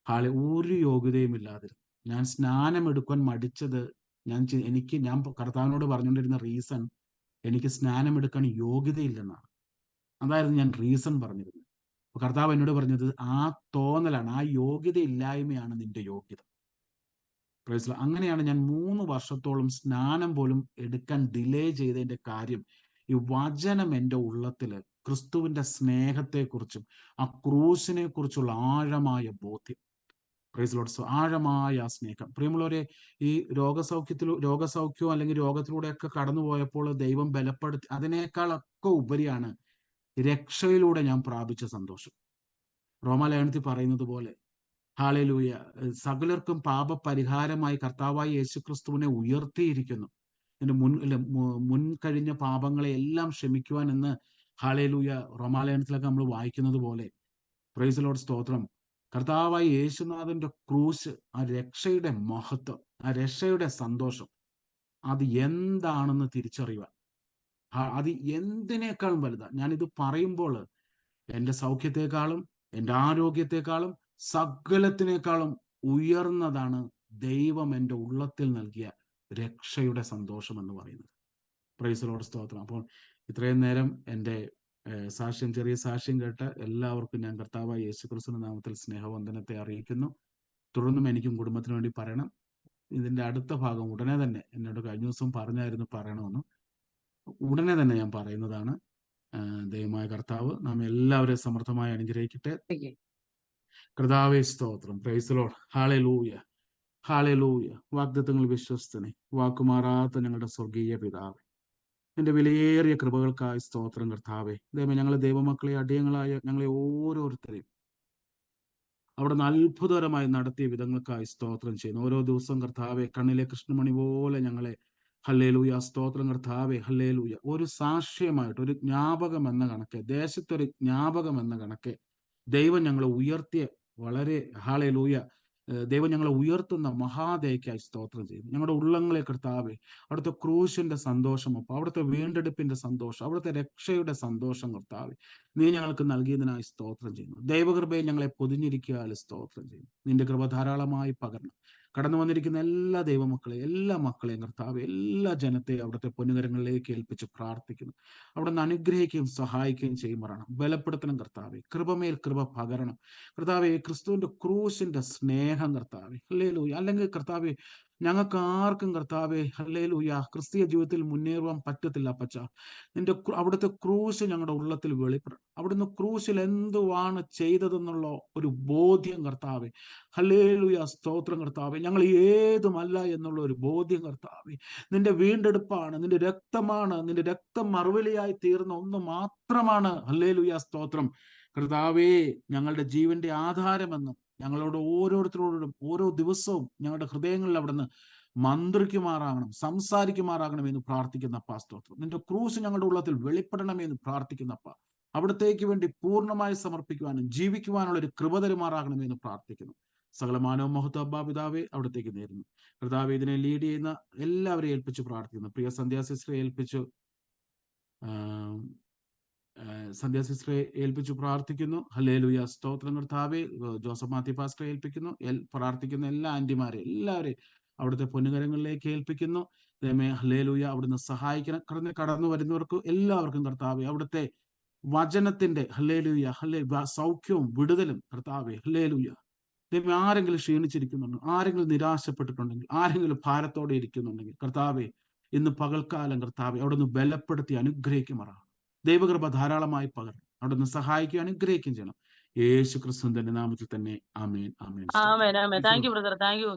ഒരു യോഗ്യതയും ഇല്ലാതിരുന്നു. ഞാൻ സ്നാനമെടുക്കാൻ മടിച്ചത് ഞാൻ കർത്താവിനോട് പറഞ്ഞുകൊണ്ടിരുന്ന റീസൺ എനിക്ക് സ്നാനമെടുക്കാൻ യോഗ്യതയില്ലെന്നാണ്. അതായിരുന്നു ഞാൻ റീസൺ പറഞ്ഞിരുന്നത്. അപ്പൊ കർത്താവ് എന്നോട് പറഞ്ഞത് ആ തോന്നലാണ്, ആ യോഗ്യത ഇല്ലായ്മയാണ് നിന്റെ യോഗ്യത. Price the Lord. അങ്ങനെയാണ് ഞാൻ 3 വർഷത്തോളം സ്നാനം പോലും എടുക്കാൻ ഡിലേ ചെയ്തതിന്റെ കാര്യം. ഈ വചനം എൻ്റെ ഉള്ളത്തില് ക്രിസ്തുവിന്റെ സ്നേഹത്തെക്കുറിച്ചും ആ ക്രൂശിനെ കുറിച്ചുള്ള ആഴമായ ബോധ്യം. Price the Lord. ആഴമായ ആ സ്നേഹം. പ്രിയമുള്ളവരെ, ഈ രോഗസൗഖ്യവും അല്ലെങ്കിൽ രോഗത്തിലൂടെയൊക്കെ കടന്നുപോയപ്പോൾ ദൈവം ബലപ്പെടുത്തി, അതിനേക്കാളൊക്കെ ഉപരിയാണ് രക്ഷയിലൂടെ ഞാൻ പ്രാപിച്ച സന്തോഷം. റോമാലേഖനത്തിൽ പറയുന്നത് പോലെ ഹല്ലേലൂയ, സകലർക്കും പാപപരിഹാരമായി കർത്താവായ യേശുക്രിസ്തുവിനെ ഉയർത്തിയിരിക്കുന്നു. എന്റെ മുൻകഴിഞ്ഞ പാപങ്ങളെ എല്ലാം ക്ഷമിക്കുവാൻ എന്ന് ഹല്ലേലൂയ റോമാലേഖനത്തിലൊക്കെ നമ്മൾ വായിക്കുന്നത് പോലെ. Price the Lord. സ്തോത്രം. കർത്താവായ യേശുനാഥന്റെ ക്രൂശ്, ആ രക്ഷയുടെ മഹത്വം, ആ രക്ഷയുടെ സന്തോഷം, അത് എന്താണെന്ന് തിരിച്ചറിയുവാൻ, അത് എന്തിനേക്കാളും വലുതാണ്. ഞാനിത് പറയുമ്പോൾ എൻ്റെ സൗഖ്യത്തെക്കാളും എൻ്റെ ആരോഗ്യത്തെക്കാളും സകലത്തിനേക്കാളും ഉയർന്നതാണ് ദൈവം എൻ്റെ ഉള്ളത്തിൽ നൽകിയ രക്ഷയുടെ സന്തോഷം എന്ന് പറയുന്നത്. Price the Lord. സ്തോത്രം. അപ്പോൾ ഇത്രയും നേരം എൻ്റെ ചെറിയ സാക്ഷ്യം കേട്ട എല്ലാവർക്കും ഞാൻ കർത്താവായ യേശുക്രിസ്തുവിന്റെ നാമത്തിൽ സ്നേഹവന്ദനത്തെ അറിയിക്കുന്നു. തുടർന്നും എനിക്കും കുടുംബത്തിന് വേണ്ടി പറയണം. ഇതിന്റെ അടുത്ത ഭാഗം ഉടനെ തന്നെ എന്നോട് കഴിഞ്ഞ ദിവസം പറഞ്ഞായിരുന്നു പറയണമെന്ന്. ഉടനെ തന്നെ ഞാൻ പറയുന്നതാണ്. ദൈവമായ കർത്താവ് നാം എല്ലാവരെയും സമർത്ഥമായി അനുഗ്രഹിക്കട്ടെ. കർത്താവേ സ്തോത്രം. Praise the Lord. Hallelujah, hallelujah. വാഗ്ദത്തങ്ങൾ വിശ്വസ്തനെ, വാക്കുമാറാത്ത ഞങ്ങളുടെ സ്വർഗീയ പിതാവേ, എന്റെ വിലയേറിയ കൃപകൾക്കായി സ്തോത്രം കർത്താവേ. ദൈവമേ, ഞങ്ങളെ ദൈവമക്കളെ, അടിയങ്ങളായ ഞങ്ങളെ ഓരോരുത്തരെയും അവിടുന്ന് അത്ഭുതകരമായി നടത്തിയ വിധങ്ങൾക്കായി സ്തോത്രം ചെയ്യുന്നു. ഓരോ ദിവസവും കർത്താവെ കണ്ണിലെ കൃഷ്ണമണി പോലെ ഞങ്ങളെ, ഹല്ലേലൂയ, സ്തോത്രം കർത്താവെ, ഹല്ലേലൂയ, ഒരു സാക്ഷ്യമായിട്ട്, ഒരു ജ്ഞാപകം എന്ന കണക്കെ, ദേശത്തൊരു ജ്ഞാപകം എന്ന കണക്കെ ദൈവം ഞങ്ങളെ ഉയർത്തിയ വളരെ, ഹല്ലേലൂയ, ദൈവം ഞങ്ങളെ ഉയർത്തുന്ന മഹാദയക്കായി സ്തോത്രം ചെയ്യുന്നു. ഞങ്ങളുടെ ഉള്ളങ്ങളെ കർത്താവെ, അവിടുത്തെ ക്രൂശിന്റെ സന്തോഷം, അപ്പോൾ അവിടുത്തെ വീണ്ടെടുപ്പിന്റെ സന്തോഷം, അവിടുത്തെ രക്ഷയുടെ സന്തോഷം കർത്താവെ നീ ഞങ്ങൾക്ക് നൽകിയതിനായി സ്തോത്രം ചെയ്യുന്നു. ദൈവകൃപയിൽ ഞങ്ങളെ പൊതിഞ്ഞിരിക്കാതെ സ്തോത്രം ചെയ്യുന്നു. നിന്റെ കൃപ ധാരാളമായി പകരണം. കടന്നു വന്നിരിക്കുന്ന എല്ലാ ദൈവമക്കളെയും, എല്ലാ മക്കളെയും കർത്താവ്, എല്ലാ ജനത്തെയും അവിടുത്തെ പൊന്നുകരങ്ങളിലേക്ക് ഏൽപ്പിച്ച് പ്രാർത്ഥിക്കുന്നു. അവിടുന്ന് അനുഗ്രഹിക്കുകയും സഹായിക്കുകയും ചെയ്യുമാറാണ്. ബലപ്പെടുത്തണം കർത്താവെ, കൃപമേൽ കൃപ പകരണം കർത്താവെ. ക്രിസ്തുവിന്റെ ക്രൂശിന്റെ സ്നേഹം കർത്താവെ, ഹല്ലേലൂയ. അല്ലെങ്കിൽ കർത്താവെ, ഞങ്ങൾക്ക് ആർക്കും കർത്താവെ, ഹല്ലേലൂയ, ക്രിസ്തീയ ജീവിതത്തിൽ മുന്നേറുവാൻ പറ്റത്തില്ല അപ്പച്ച. അവിടുത്തെ ക്രൂശ് ഞങ്ങളുടെ ഉള്ളത്തിൽ വെളിപ്പെടണം. അവിടുന്ന് ക്രൂശിൽ എന്തുവാണ് ചെയ്തതെന്നുള്ള ഒരു ബോധ്യം കർത്താവെ, ഹല്ലേലൂയ, സ്തോത്രം കർത്താവെ. ഞങ്ങൾ ഏതുമല്ല എന്നുള്ള ഒരു ബോധ്യം കർത്താവെ. നിന്റെ വീണ്ടെടുപ്പാണ്, നിന്റെ രക്തമാണ്, നിന്റെ രക്തം മറുവിലയായി തീർന്ന ഒന്ന് മാത്രമാണ്, ഹല്ലേലൂയ, സ്തോത്രം കർത്താവേ, ഞങ്ങളുടെ ജീവന്റെ ആധാരമെന്നും ഞങ്ങളോട് ഓരോരുത്തരോടും ഓരോ ദിവസവും ഞങ്ങളുടെ ഹൃദയങ്ങളിൽ അവിടുന്ന് മന്ത്രിക്കുമാറാകണം, സംസാരിക്കുമാറാകണം എന്ന് പ്രാർത്ഥിക്കുന്നപ്പ. സ്തോത്രം. നിന്റെ ക്രൂശ് ഞങ്ങളുടെ ഉള്ളത്തിൽ വെളിപ്പെടണമെന്ന് പ്രാർത്ഥിക്കുന്നപ്പ. അവിടത്തേക്ക് വേണ്ടി പൂർണ്ണമായി സമർപ്പിക്കുവാനും ജീവിക്കുവാനുള്ള ഒരു കൃപ തരുമാറാകണമെന്ന് പ്രാർത്ഥിക്കുന്നു. സകല മാനവ മഹത്വ അബ്ബാ പിതാവേ അവിടത്തേക്ക് നേരുന്നു. കർത്താവേ, ഇതിനെ ലീഡ് ചെയ്യുന്ന എല്ലാവരെയും ഏൽപ്പിച്ച് പ്രാർത്ഥിക്കുന്നു. പ്രിയ സന്ധ്യാസിസ്റ്ററെ ഏൽപ്പിച്ചു പ്രാർത്ഥിക്കുന്നു. ഹല്ലേലൂയ, സ്തോത്രം കർത്താവേ. ജോസഫ് മാത്യു പാസ്റ്ററെ ഏൽപ്പിക്കുന്നു. പ്രാർത്ഥിക്കുന്ന എല്ലാ ആന്റിമാരെ എല്ലാവരെയും അവിടുത്തെ പൊന്നുകരങ്ങളിലേക്ക് ഏൽപ്പിക്കുന്നു. ദൈവമേ, ഹല്ലേലൂയ, അവിടുന്ന് സഹായിക്കണം. കടന്നു വരുന്നവർക്ക് എല്ലാവർക്കും കർത്താവേ അവിടുത്തെ വചനത്തിന്റെ, ഹല്ലേലൂയ, സൗഖ്യവും വിടുതലും കർത്താവേ, ഹല്ലേലൂയ. ദൈവമേ, ആരെങ്കിലും ക്ഷീണിച്ചിരിക്കുന്നുണ്ടോ, ആരെങ്കിലും നിരാശപ്പെട്ടിട്ടുണ്ടെങ്കിൽ, ആരെങ്കിലും ഭാരത്തോടെ ഇരിക്കുന്നുണ്ടെങ്കിൽ കർത്താവേ, ഇന്ന് പകൽക്കാലം കർത്താവേ അവിടുന്ന് ബലപ്പെടുത്തി അനുഗ്രഹിക്കുമാറാണ്. ദൈവകൃപ ധാരാളമായി പകരണം. അവിടുന്ന് സഹായിക്കുകയും അനുഗ്രഹിക്കുകയും ചെയ്യണം. യേശു ക്രിസ്തുവിന്റെ നാമത്തിൽ തന്നെ amen, amen. Amen, amen. Thank you brother, thank U.